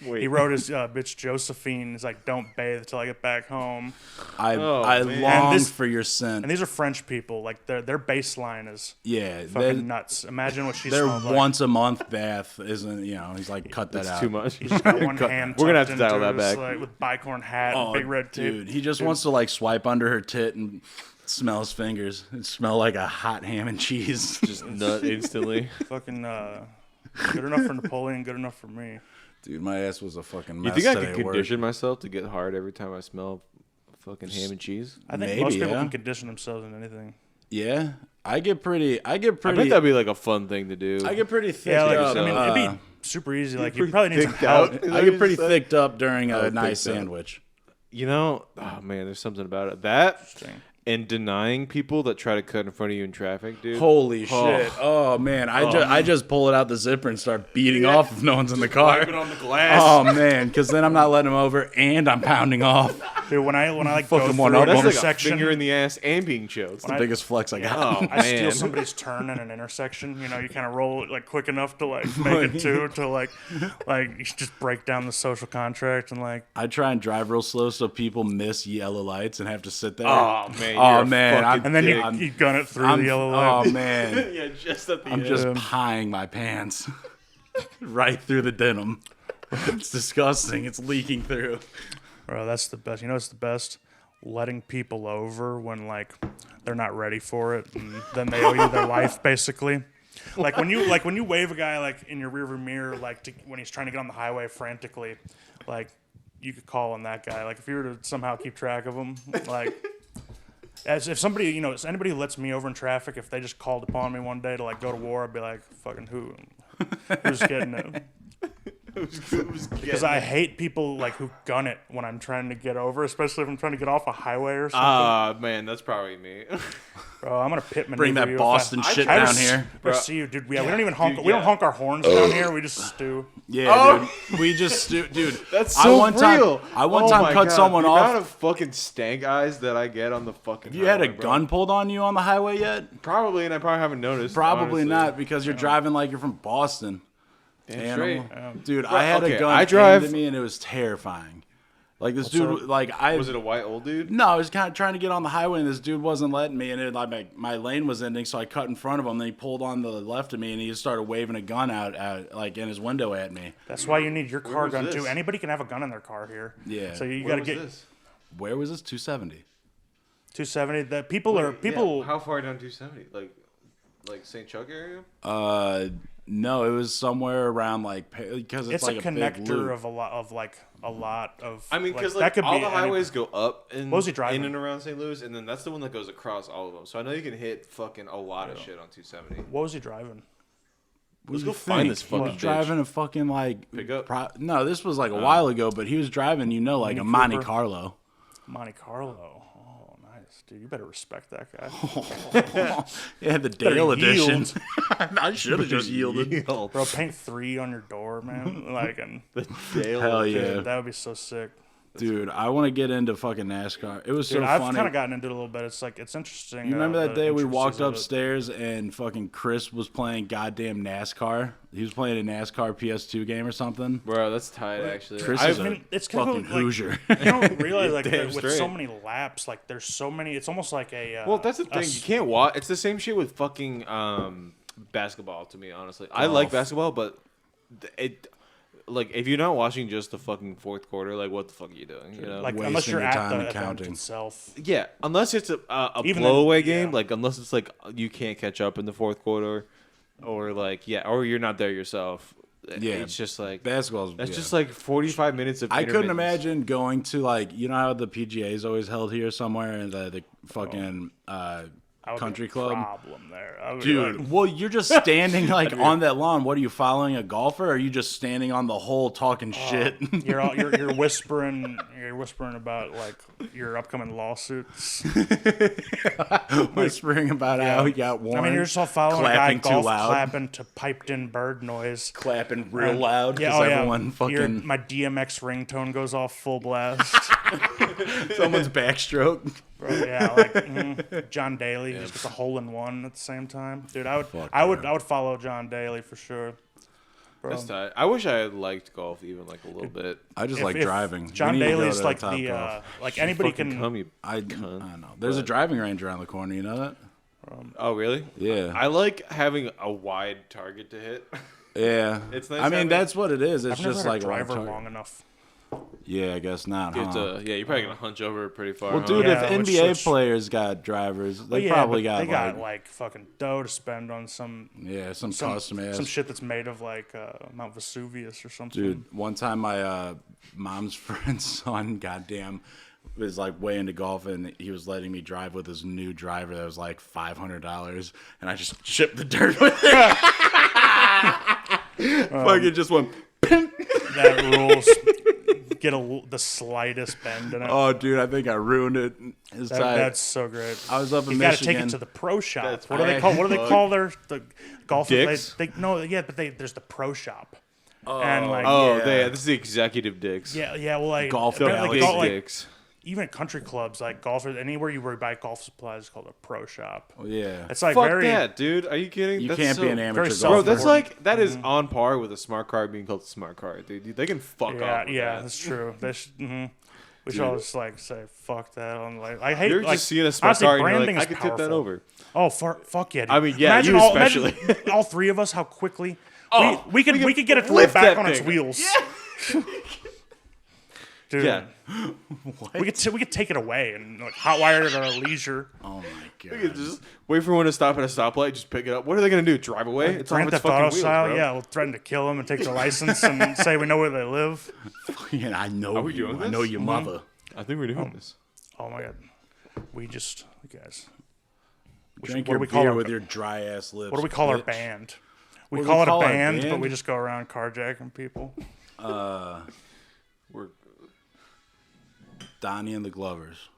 Wait. wrote his bitch Josephine. He's like, don't bathe until I get back home. I man. long And this- for your scent. And these are French people. Like their baseline is Yeah, fucking nuts. Imagine what she their smelled like. once a month bath isn't. He's like cut that That's out. too much. He's got one hand. We're gonna have tucked to dial into that his, back. like, with bicorn hat, Oh, and big red tape. dude, he just wants to like swipe under her tit and smell his fingers. It smell like a hot ham and cheese. Just nut instantly. Fucking good enough for Napoleon. Good enough for me. Dude, my ass was a fucking You mess think I today could at work. condition myself to get hard every time I smell fucking ham and cheese? I think Maybe, most people yeah. can condition themselves in anything. Yeah, I get pretty. I bet that'd be like a fun thing to do. I get pretty thick. Yeah, like, up. I mean, uh, it'd be super easy. Like you pretty probably need some thicked help. out. Is I that get what pretty you said? thicked up during a Oh, nice thicked up. sandwich. You know, oh man, there's something about it. That Interesting. and denying people that try to cut in front of you in traffic, dude. Holy shit! Oh man, I just pull it out the zipper and start beating off if no one's in the car. Wipe it on the glass. Oh man, because then I'm not letting them over and I'm pounding off. Dude, when I like Fucking go one through up an That's on like a intersection, finger in the ass and being choked. The biggest flex I got. Oh I steal man, somebody's turn in an intersection. You know, you kind of roll it like quick enough to like make it to like you just break down the social contract and like. I try and drive real slow so people miss yellow lights and have to sit there. oh man, Oh, you're a man, fucking And then dick. you gun it through the yellow light. Oh man, yeah, just at the I'm end. just pieing my pants right through the denim. It's disgusting. It's leaking through. Bro, that's the best. You know, it's the best. Letting people over when like they're not ready for it, and then they owe you their life, basically. Like when you wave a guy like in your rearview mirror, like when he's trying to get on the highway frantically, like you could call on that guy. Like if you were to somehow keep track of him, like as if somebody, you know, anybody who lets me over in traffic, if they just called upon me one day to like go to war, I'd be like, fucking who's getting it? Because I hate people like who gun it when I'm trying to get over, especially if I'm trying to get off a highway or something. Ah, man, that's probably me. Bro, I'm gonna pit maneuver Bring that you if Boston I shit try to down here. Bro, see you, dude. We don't even honk. dude, We don't yeah. honk our horns down here. We just stew. Yeah, dude. We just dude. That's I so one time, real. I one Oh time my cut God, someone the off. amount of fucking stank eyes that I get on the fucking. Have you had a highway, bro. gun pulled on you on the highway yet? Probably, and I probably haven't noticed. Probably honestly. not because you're driving like you're from Boston. Damn straight. Dude, I had okay, a gun I aimed drive- at me and it was terrifying. Like this dude, like I Was it a white old dude? No, I was kind of trying to get on the highway and this dude wasn't letting me, and it, like my lane was ending, so I cut in front of him. Then he pulled on the left of me and he just started waving a gun out like in his window at me. That's why you need your car was gun this? too. Anybody can have a gun in their car here. Yeah. So you Where got to was get this? Where was this? 270. 270. That people are people. Yeah, how far down 270? Like St. Chuck area? No, it was somewhere around like because it's, It's like a a big loop. connector of a lot of. I mean, because that could all be the any- highways go up in, What was he driving? in and around St. Louis, and then that's the one that goes across all of them. So I know you can hit fucking a lot of shit on 270. What was he driving? Let's What do go you find think? this He fucking was bitch. driving a fucking like Pickup? no, this was like a while ago, but he was driving, like a Mini Monte Cooper? Carlo. Monte Carlo. Oh, nice, dude. You better respect that guy. Yeah, the Better Dale edition. yield. I should have just yielded. Bro, paint 3 on your door, man. Like, and Hell yeah. dude, that would be so sick. Dude, I want to get into fucking NASCAR. It was Dude, so I've funny. kind of gotten into it a little bit. It's like it's interesting. You remember that the day we intricacies walked of it. upstairs and fucking Chris was playing goddamn NASCAR? He was playing a NASCAR PS2 game or something. Bro, that's tight, actually. Chris I've is a mean, it's kind of fucking like- Hoosier. You don't realize like Damn that with so straight. many laps, like there's so many. It's almost like a. Well, that's the thing. You can't watch. It's the same shit with fucking basketball. To me, honestly, I like basketball, but it like if you're not watching just the fucking fourth quarter, like what the fuck are you doing? You know, Like Wasting unless you're your at time the and event counting. itself. yeah, unless it's a Even blowaway then, game, yeah. like unless it's like you can't catch up in the fourth quarter, or like or you're not there yourself. Yeah. It's just like Basketball's that's yeah. just like 45 minutes of. I couldn't intermittence. imagine going to like how the PGA is always held here somewhere in the fucking I would country be a club. problem there. I would be Dude, like, well, you're just standing like on that lawn. What are you following a golfer? Or are you just standing on the hole talking shit? you're whispering about like your upcoming lawsuits. Whispering about how he got I warned. mean, you're just all following clapping a guy golf too loud, clapping to piped-in bird noise. clapping real loud because oh, everyone fucking My DMX ringtone goes off full blast. someone's backstroke. Bro, yeah, like John Daly just gets a hole in one at the same time. Dude, I would follow John Daly for sure. Bro. That's tight. I wish I had liked golf even like a little bit. I just If- like if driving. John We need to go Daly's to like Top the Golf. like anybody Fucking can. come, you I cunt. don't know. There's a driving range around the corner. You know that? Oh really? Yeah. I like having a wide target to hit. Yeah. It's nice I mean, having- that's what it is. It's I've never just had like a a driver target. long enough. Yeah, I guess not. You Huh? have to, yeah, you're probably gonna hunch over pretty far. Well, huh? dude, Yeah, if which- NBA which- players got drivers, they But yeah, probably but got they got like like fucking dough to spend on some custom ass. some shit that's made of like Mount Vesuvius or something. Dude, one time my mom's friend's son, goddamn, was like way into golf, and he was letting me drive with his new driver that was like $500, and I just chipped the dirt with it. Fucking just went. That rules. Get the slightest bend in it. Oh, dude, I think I ruined it. It's tight. That's so great. I was up in You got to Michigan. take it to the pro shop. That's What do they call? What do they call the golf? Dicks? But there's the pro shop. And like, Oh, Yeah. this is the executive dicks. yeah, well, like Golf apparently galaxy Big like, dicks. even at country clubs, like golfers, anywhere you buy golf supplies is called a pro shop. Oh, yeah. It's like Fuck very. that, dude. Are you kidding? You That's can't be so- an amateur very golfer. Bro, that's Self-important. like that is on par with a smart card being called a smart card, dude. They can fuck Yeah, off. With yeah, that. that's true. We should all just like say fuck that. I hate You're like, just seeing a smart honestly, card and you're branding like, I is could tip that powerful. over. Oh, fuck yeah! Dude. I mean, yeah, imagine you all, especially. imagine all three of us, how quickly Oh, we could get it to lift lift back that on its thing. wheels. Dude, Yeah. we could take it away and like hotwire it at our leisure. Oh, my You God. could just wait for one to stop at a stoplight, just pick it up. What are they gonna do? Drive away? It's on Grand its Theft fucking Auto wheels, style, bro. yeah. We'll threaten to kill them and take their license and say we know where they live. Yeah, I know Are we you. doing I this? know your mother. I think we're doing this. Oh my god, guys. Drink what your do we call beer our- with your dry ass lips. What do we call our bitch. band? We What do call we it call a our band, but band? we just go around carjacking people. We're Donnie and the Glovers.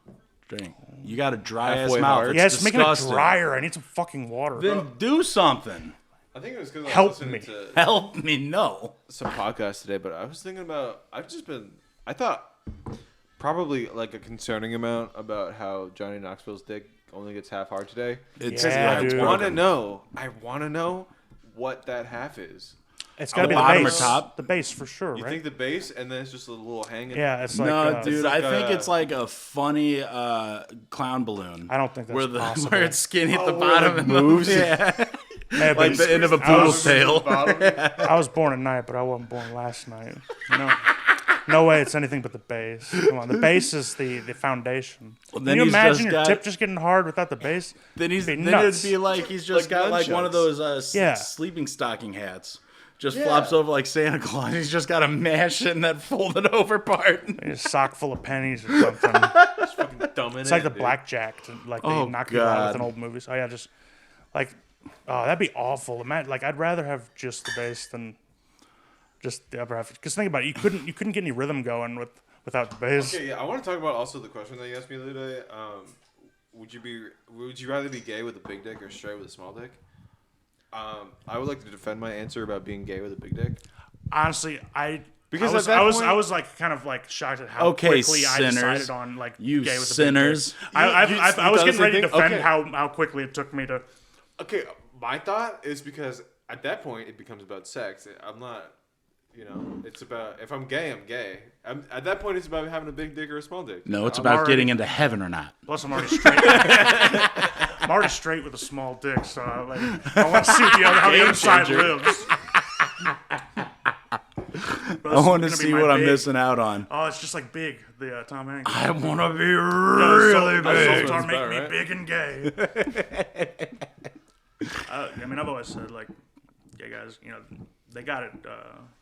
Drink. You got a dry ass Halfway mouth. hard. It's Yeah, it's making it disgusting. drier. I need some fucking water. Then do something. I think it was because I Help was listening me. to Help me, no. some podcast today, but I was thinking about. I thought probably like a concerning amount about how Johnny Knoxville's dick only gets half hard today. It's Yeah, I dude. want to know. I want to know what that half is. It's got to be the the bottom or base. top? The base for sure, You right? think the base, and then it's just a little hanging. Yeah, it's like No, dude, like I think a- it's like a funny clown balloon. I don't think that's where the possible. where it's skinny at the where it, bottom like, and moves? Yeah, Yeah, but like the end of a poodle's tail. I was born at night, but I wasn't born last night. No way, it's anything but the base. Come on, the base is the foundation. then Can you he's imagine just your got- tip just getting hard without the base? Then he's It'd be then it'd nuts. be like he's just Like got like one of gunshots. those Yeah. sleeping stocking hats. Just Yeah. flops over like Santa Claus. He's just got a mash in that folded over part. A sock full of pennies or something. Dumb in It's like the blackjack, like they Oh, knock you out with in God. old movies. Oh yeah, just like, oh that'd be awful. Imagine, like I'd rather have just the bass than just the upper half. Because think about it, you couldn't get any rhythm going without the bass. Okay, yeah, I want to talk about also the question that you asked me the other day. Would you rather be gay with a big dick or straight with a small dick? I would like to defend my answer about being gay with a big dick. Honestly, Because I was, at that I was, point- I was like kind of like shocked at how Okay, quickly I sinners. decided on like You gay with sinners. the big dick. I You was thought the getting same ready to thing? defend Okay. how quickly it took me to. Okay, my thought is because at that point it becomes about sex. I'm not, it's about if I'm gay, I'm gay. At that point, it's about having a big dick or a small dick. No, it's I'm about already- getting into heaven or not. Plus, I'm already straight. I'm already straight with a small dick, so I want to see how the other side changer. lives. I want to see what I'm missing out on. Oh, it's just like Big, the Tom Hanks. I want to be really big. Zoltar, make me right. big and gay. I mean, I've always said, like, yeah, guys, they got it.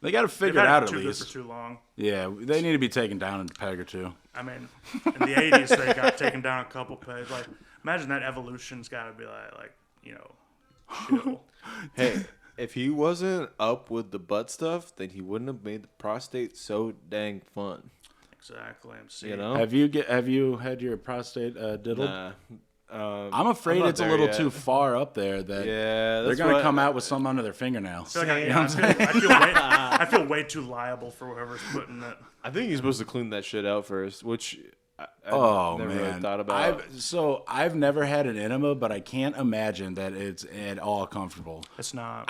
They got to They've figure it had out it at too good least. for too long. Yeah, they need to be taken down a peg or two. I mean, in the 80s, they got taken down a couple pegs. Like, imagine that evolution's got to be like, chill. Hey, if he wasn't up with the butt stuff, then he wouldn't have made the prostate so dang fun. Exactly. I'm seeing. You know? Have you had your prostate diddled? Nah. I'm afraid not it's a there little yet. too far up there that Yeah, they're gonna come out with something under their fingernail. I feel way too liable for whoever's putting it. I think you're supposed to clean that shit out first, which I Oh never man, really thought about. I've never had an enema, but I can't imagine that it's at all comfortable. It's not.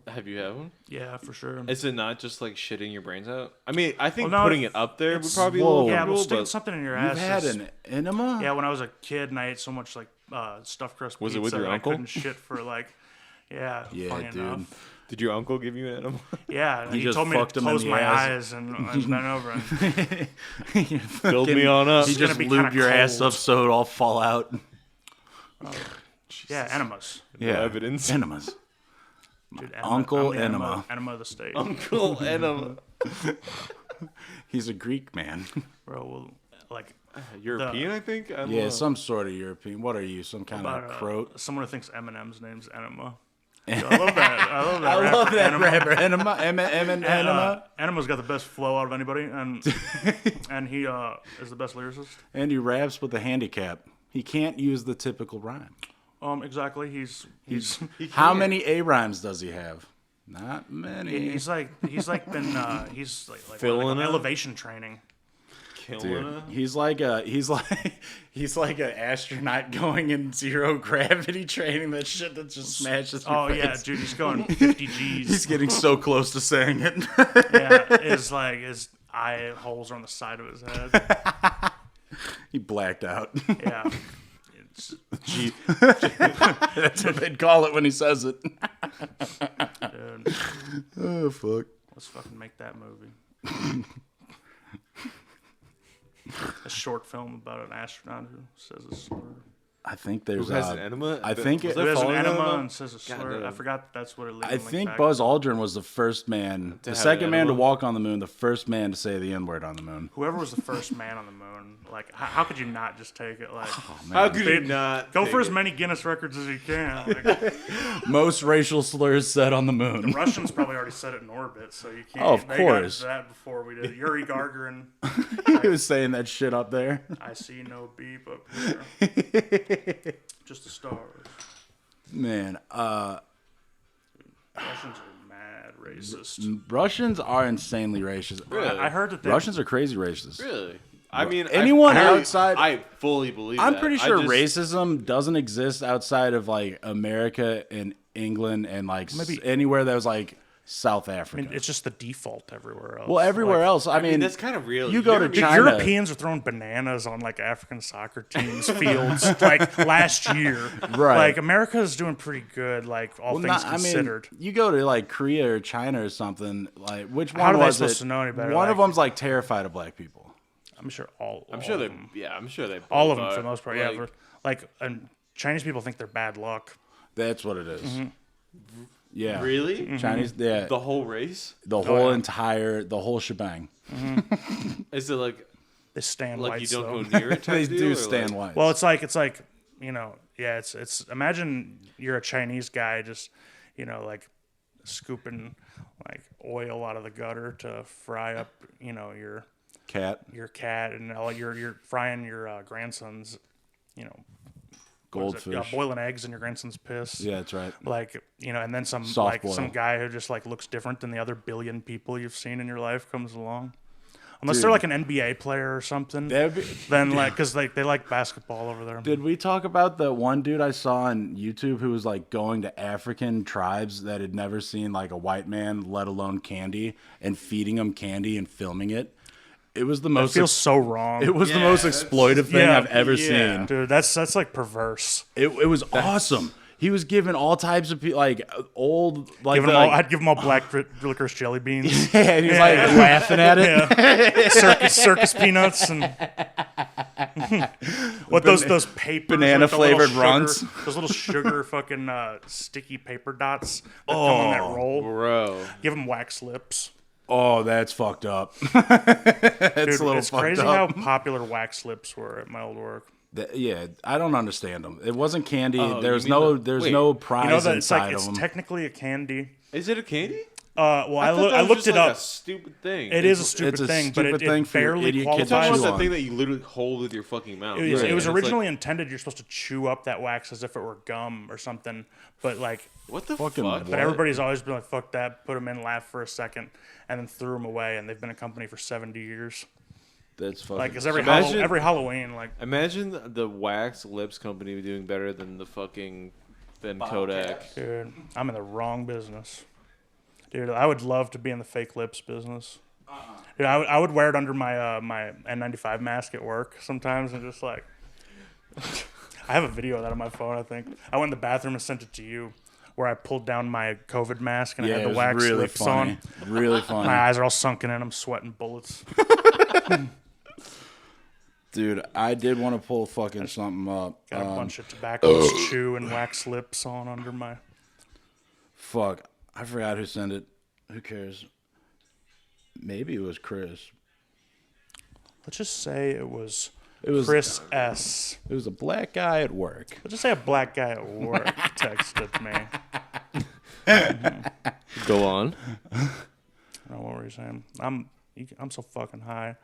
Have you had one? Yeah, for sure. Is it not just like shitting your brains out? I mean, I think Well, no, putting it up there would it's- probably be a little Whoa. Yeah, comfortable, well, sticking but something in your You've ass. had is- an enema? Yeah, when I was a kid and I ate so much like stuffed crust Was it pizza with your that uncle? I couldn't shit for like, Yeah, funny dude. enough. did your uncle give you an animal? Yeah, and He he just told me to fucked him in close the my ass. eyes and bend over. And Filled me on up. He It's gonna just be lubed kinda your ass cold. up so it all fall out. yeah, enemas. Yeah, evidence. enemas. Dude, Uncle I'm the Enema. Enema of the state. Uncle enema. He's a Greek man. Bro, well, like European, I think. I don't Yeah, know. some sort of European. What are you? Some kind of croat? someone who thinks Eminem's name's Enema. Dude, I love that. I love that. I love rapper, that Enema. rapper. Enema. Enema's got the best flow out of anybody, and he is the best lyricist. And he raps with a handicap. He can't use the typical rhyme. Exactly. He's How many A rhymes does he have? Not many. he's like he's like Filling it? elevation training. Killing Dude, it. he's like an astronaut going in zero gravity training. That shit that just smashes your Oh face. yeah, dude, he's going 50 G's. He's getting so close to saying it. Yeah, his eye holes are on the side of his head. He blacked out. Yeah. It's, That's what they'd call it when he says it. dude, Oh fuck. let's fucking make that movie. A short film about an astronaut who says a slur. I think there's Who has an enema? I think Was it- there Who has an falling enema enema? and says a slur. Goddamn. I forgot that's what it I linked think back. Buzz Aldrin was the first man, the have second an man to enema? walk on the moon, the first man to say the N-word on the moon. Whoever was the first man on the moon, like, how could you not just take it? Like, How could you not go take for as it? many Guinness records as you can. Like, Most racial slurs said on the moon. Russians probably already said it in orbit, so you can't. Oh, of they course. got that before we did. Yuri Gagarin, He was saying that shit up there. I see no beep up here. Just the stars. Man, Russians are mad racist. Russians are insanely racist. Really? I heard that they, Russians are crazy racist. Really? I mean, Anyone I outside- I fully believe. I'm that. pretty I sure just- racism doesn't exist outside of like America and England and like Maybe- anywhere that was like South I Africa. mean, it's just the default everywhere else. well, everywhere Like, else. I mean, that's kind of real. You go to Dude, China. Europeans are throwing bananas on like African soccer teams fields like last year. Right. Like America's doing pretty good, like all things considered. I mean, you go to like Korea or China or something. Like, which one How are they was supposed it? to know any better? One Like- of them's like terrified of black people. I'm sure all. I'm all sure of they. them. Yeah, I'm sure they. All both of them for are. the most part. Like, Yeah. Like, and Chinese people think they're bad luck. That's what it is. Mm-hmm. Yeah, Really? Chinese. Yeah, The whole race? the whole yeah. the whole shebang. Is it like They stand you whites don't though. go near it? They type deal, do or stand like, white. Well, it's like yeah. It's imagine you're a Chinese guy just like scooping like oil out of the gutter to fry up your cat, cat and all you're frying your grandson's what is it? goldfish. Boiling eggs in your grandson's piss. Yeah, that's right. Like and then some Soft boil. some guy who just like looks different than the other billion people you've seen in your life comes along. Unless Dude. they're like an NBA player or something, That'd be- then like because they like basketball over there. Did we talk about the one dude I saw on YouTube who was like going to African tribes that had never seen like a white man, let alone candy, and feeding them candy and filming it? It was the It most. feels so wrong. It was the most exploitive thing yeah, I've ever seen. Dude, that's like perverse. It was awesome. He was giving all types of people, like old, like I'd give them all black licorice jelly beans. yeah, and he was like laughing at it. Yeah. Circus peanuts and what those papers, banana flavored runs. Those little sugar fucking sticky paper dots that come on that roll. Bro. Give them wax lips. Oh, that's fucked up. Dude, It's a little it's fucked crazy up. how popular wax lips were at my old work. Yeah, I don't understand them. It wasn't candy. Oh, there's you mean no, the- there's wait, no prize You know that it's inside like of it's them. technically a candy. Is it a candy? Well, I thought that was looked just it like up. A stupid thing. It is a stupid it's a thing, but stupid it thing for your barely idiot kids to Talking qualifies. chew about on. that thing that you literally hold with your fucking mouth. It was Right. originally And it's like, intended you're supposed to chew up that wax as if it were gum or something, but like, what the Fucking fuck? but everybody's always been like, "Fuck that!" Put them in, laugh for a second, and then threw them away. And they've been a company for 70 years. That's fucking. Like, cause every Imagine- every Halloween, like, Imagine the wax lips company doing better than the fucking Kodak. dude, I'm in the wrong business. Dude, I would love to be in the fake lips business. Dude, I would wear it under my my N95 mask at work sometimes and just like. I have a video of that on my phone. I think I went in the bathroom and sent it to you, where I pulled down my COVID mask and yeah, I had it the was wax really lips funny. on. Really funny. My eyes are all sunken in. I'm sweating bullets. Dude, I did want to pull fucking something up. Got a bunch of tobacco chew and wax lips on under my. Fuck, I forgot who sent it. Who cares? Maybe it was Chris. Let's just say it was was- Chris S. It was a black guy at work. Let's just say a black guy at work texted me. Go on. I don't know what were you saying? I'm so fucking high.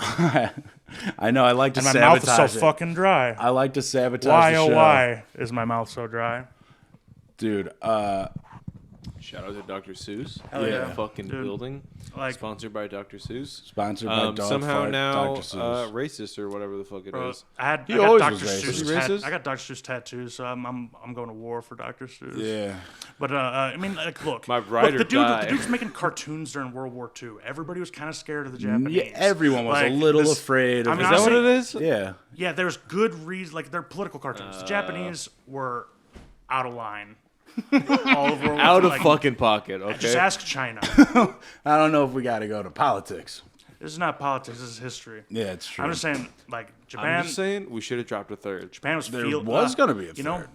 I know. I like to And my sabotage mouth is so it. fucking dry. I like to sabotage Why, the oh, show. why is my mouth so dry? Dude, Shout out to Dr. Seuss. Hell yeah. Fucking Dude. building. Like, Sponsored by Dr. Seuss. sponsored by Dog Somehow Fart, now Dr. Seuss. racist or whatever the fuck it bro, is. I got always Dr. was racist. Seuss. Was he racist? I got Dr. Seuss tattoos, so I'm going to war for Dr. Seuss. Yeah. But I mean, like, look, My ride or the die. dude was making cartoons during World War II. Everybody was kind of scared of the Japanese. Yeah, everyone was Like, a little this- afraid of I mean, Is that what honestly, it is? Yeah. Yeah, there's good reason. Like, they're political cartoons. The Japanese were out of line. All of World War Out II, of like, fucking pocket, okay? Just ask China. I don't know if we got to go to politics. This is not politics. This is history. Yeah, it's true. I'm just saying, like, Japan. I'm just saying we should have dropped a third. Japan was there feel- was going to be a you know, third.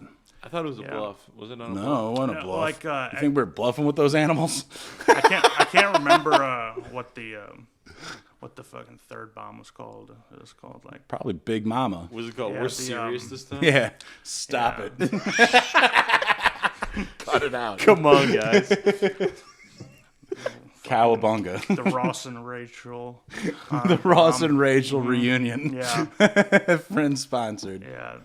I thought it was a Yeah. bluff. Was it not a bluff? No, it wasn't a No, bluff. like, you think we're bluffing with those animals? I can't remember what the fucking third bomb was called. It was called like Probably Big Mama. Was it called Yeah, We're the, Serious this time? Yeah. Stop Yeah. it. Cut it out. Come on, guys. Cowabunga. the Ross and Rachel. The Ross and Rachel reunion. Yeah, Friend sponsored. yeah.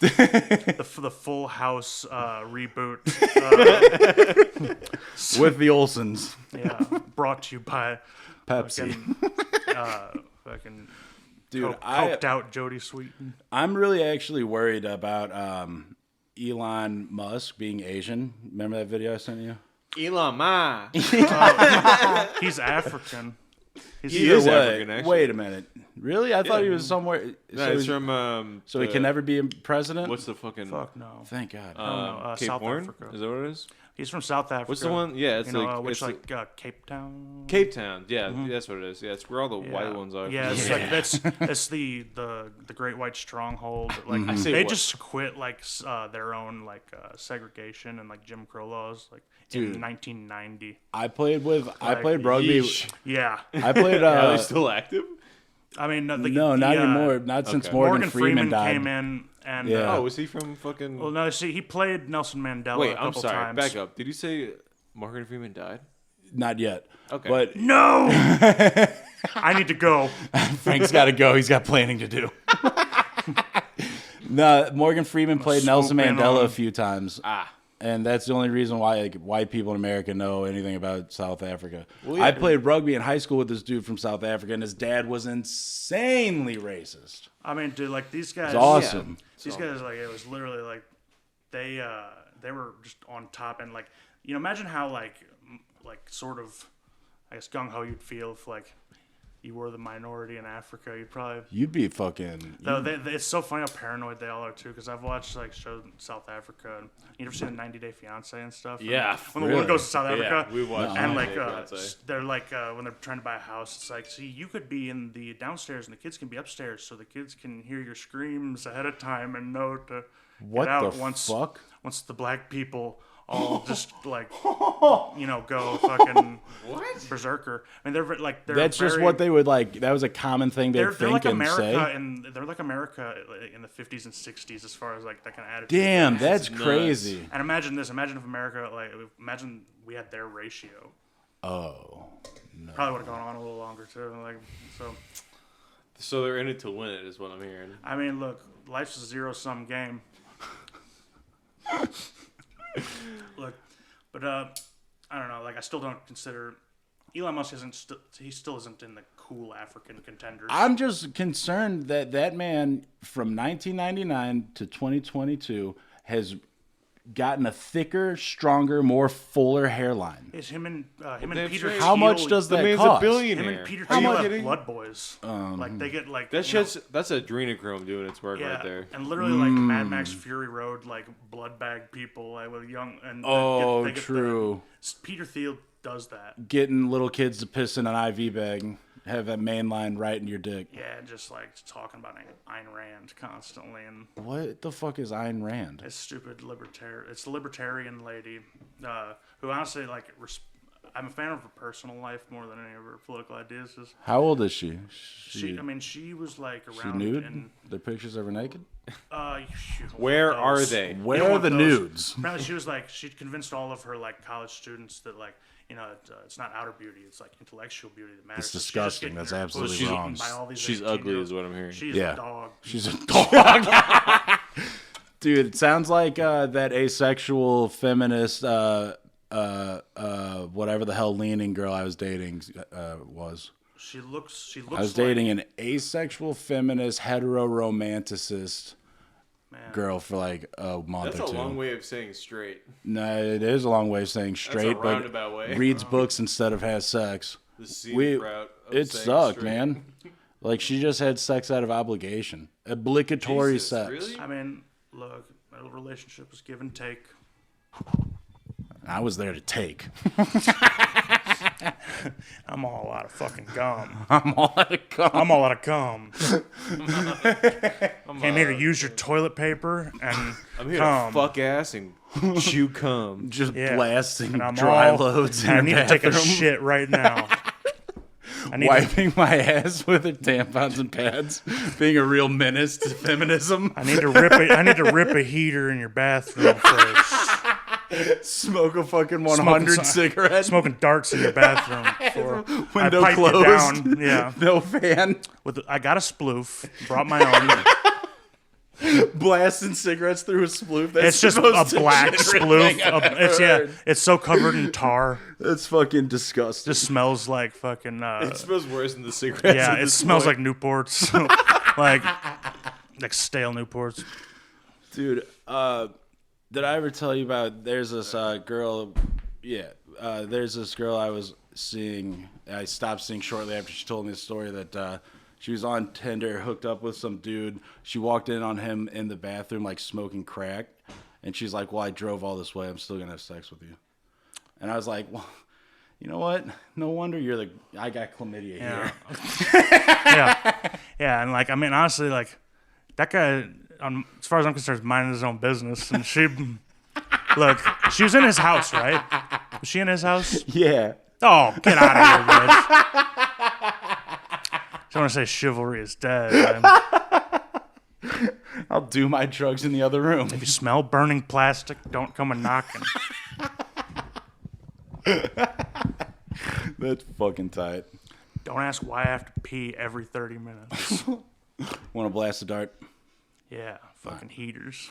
The Full House reboot. With the Olsons. Yeah, brought to you by Pepsi. fucking Dude, coked out Jodie Sweetin. I'm really actually worried about Elon Musk being Asian. Remember that video I sent you? Elon Ma. He's African. He is Either way- African, actually. Wait a minute. Really? I thought he was somewhere. No, it's from. So he can never be a president? What's the fucking. Fuck no. Thank God. Cape South Horn? Africa. Is that what it is? He's from South Africa. What's the one? Yeah, it's you know, like. which it's like Cape Town. Cape Town. Yeah, that's what it is. Yeah, it's where all the Yeah. white ones are. Yeah, it's like that's the Great White Stronghold. Like I say they what? just quit like their own like segregation and like Jim Crow laws like in 1990. I played rugby. Yeesh. Yeah, I played. Are they still active? I mean no, not anymore. Not since Okay. Morgan Freeman died. came in and Yeah. Oh, was he from fucking. well no, see he played Nelson Mandela Wait, a I'm couple sorry. times. Back up. Did you say Morgan Freeman died? Not yet. Okay. But No, I need to go. Frank's got to go. He's got planning to do. No, Morgan Freeman played Nelson swoop in Mandela on- a few times. Ah. And that's the only reason why like, white people in America know anything about South Africa. Well, yeah. I played rugby in high school with this dude from South Africa, and his dad was insanely racist. I mean, dude, like these guys. It's awesome. These guys, like, it was literally like they were just on top, and like, you know, imagine how like sort of, I guess, gung ho you'd feel if like you were the minority in Africa, you'd probably. You'd be fucking. Though it's so funny how paranoid they all are too. Because I've watched like shows in South Africa. And you ever seen the 90 Day Fiance and stuff? Yeah, When the really? woman goes to South Africa, we watched and 90 like Day Fiancé. they're like when they're trying to buy a house, it's like, see, you could be in the downstairs and the kids can be upstairs, so the kids can hear your screams ahead of time and know to What get out the once fuck? once the black people all just like go fucking What? berserker. I mean, they're That's just very- what they would like. That was a common thing they'd they're think like and America, say. and they're like America in the 50s and 60s as far as like that kind of attitude. Damn, that's nuts. crazy. And imagine this. Imagine if America, imagine we had their ratio. Oh. Probably would have gone on a little longer too. So they're in it to win it, is what I'm hearing. I mean, look, life's a zero-sum game. Look, but I don't know. Like, I still don't consider Elon Musk he still isn't in the cool African contenders. I'm just concerned that that man from 1999 to 2022 has gotten a thicker, stronger, more fuller hairline. It's him and That's Peter right. Thiel. How much does The that man's cost? a billionaire. Him and Peter Are you Thiel have kidding? blood boys. Like they get like That's you know, just that's adrenochrome doing its work yeah, right there. and literally like Mad Max Fury Road, like blood bag people like with young and Oh, they get true. Peter Thiel does that. Getting little kids to piss in an IV bag, have that main line right in your dick. Yeah, just like talking about Ayn Rand constantly, and What the fuck is Ayn Rand? it's stupid libertarian. It's a libertarian lady who honestly like. I'm a fan of her personal life more than any of her political ideas. How old is she? She was like She around nude? in. The pictures of her naked? Where are those. they? You Where don't are want the those. nudes? Apparently, she was like she'd convinced all of her like college students that like it's not outer beauty, it's like intellectual beauty that matters. It's So she's just disgusting. getting That's her absolutely pussy wrong. eaten by all these She's 18-year-olds. ugly, is what I'm hearing. She's Yeah. a dog. She's a dog. Dude, it sounds like that asexual feminist, whatever the hell leaning girl I was dating was. She looks. I was dating an asexual feminist hetero-romanticist girl for like a month That's or a two. long way of saying straight. No, it is a long way of saying straight, but roundabout way. reads books instead of has sex. The scenic route of It saying sucked, straight. man. Like she just had sex out of obligation, obligatory Jesus, sex. really? I mean, look, a relationship is give and take. I was there to take. I'm all out of fucking gum. I'm all out of cum. I'm all out of gum. Came here to use your toilet paper and I'm here cum. to fuck ass and chew cum. Just Yeah. blasting And I'm dry all- loads in I her need to take a bathroom. shit right now. I need to, Wiping my ass with her tampons and pads, being a real menace to feminism. I need to rip a heater in your bathroom first. Smoke a fucking 100 some- cigarettes. Smoking darts in your bathroom before Window I pipe you closed. down. Yeah, No fan. I got a sploof. Brought my own. Blasting cigarettes through a sploof. That's It's just the most a black degenerate sploof. thing I've It's ever heard. it's so covered in tar. That's fucking disgusting. Just smells like fucking. It smells worse than the cigarettes. Yeah, at it this smells point. like Newports, like stale Newports. Dude, did I ever tell you about? There's this girl. Yeah, there's this girl I was seeing. I stopped seeing shortly after she told me the story that she was on Tinder, hooked up with some dude. She walked in on him in the bathroom, like smoking crack, and she's like, "Well, I drove all this way. I'm still gonna have sex with you." And I was like, "Well, you know what? No wonder I got chlamydia Yeah. here." Yeah, and like I mean, honestly, like that guy, as far as I'm concerned, is minding his own business, and she was in his house, right? Was she in his house? Yeah. Oh, get out of here, bitch! I want to say chivalry is dead. Man. I'll do my drugs in the other room. If you smell burning plastic, don't come a knocking. That's fucking tight. Don't ask why I have to pee every 30 minutes. Want to blast a dart? Yeah, fucking heaters.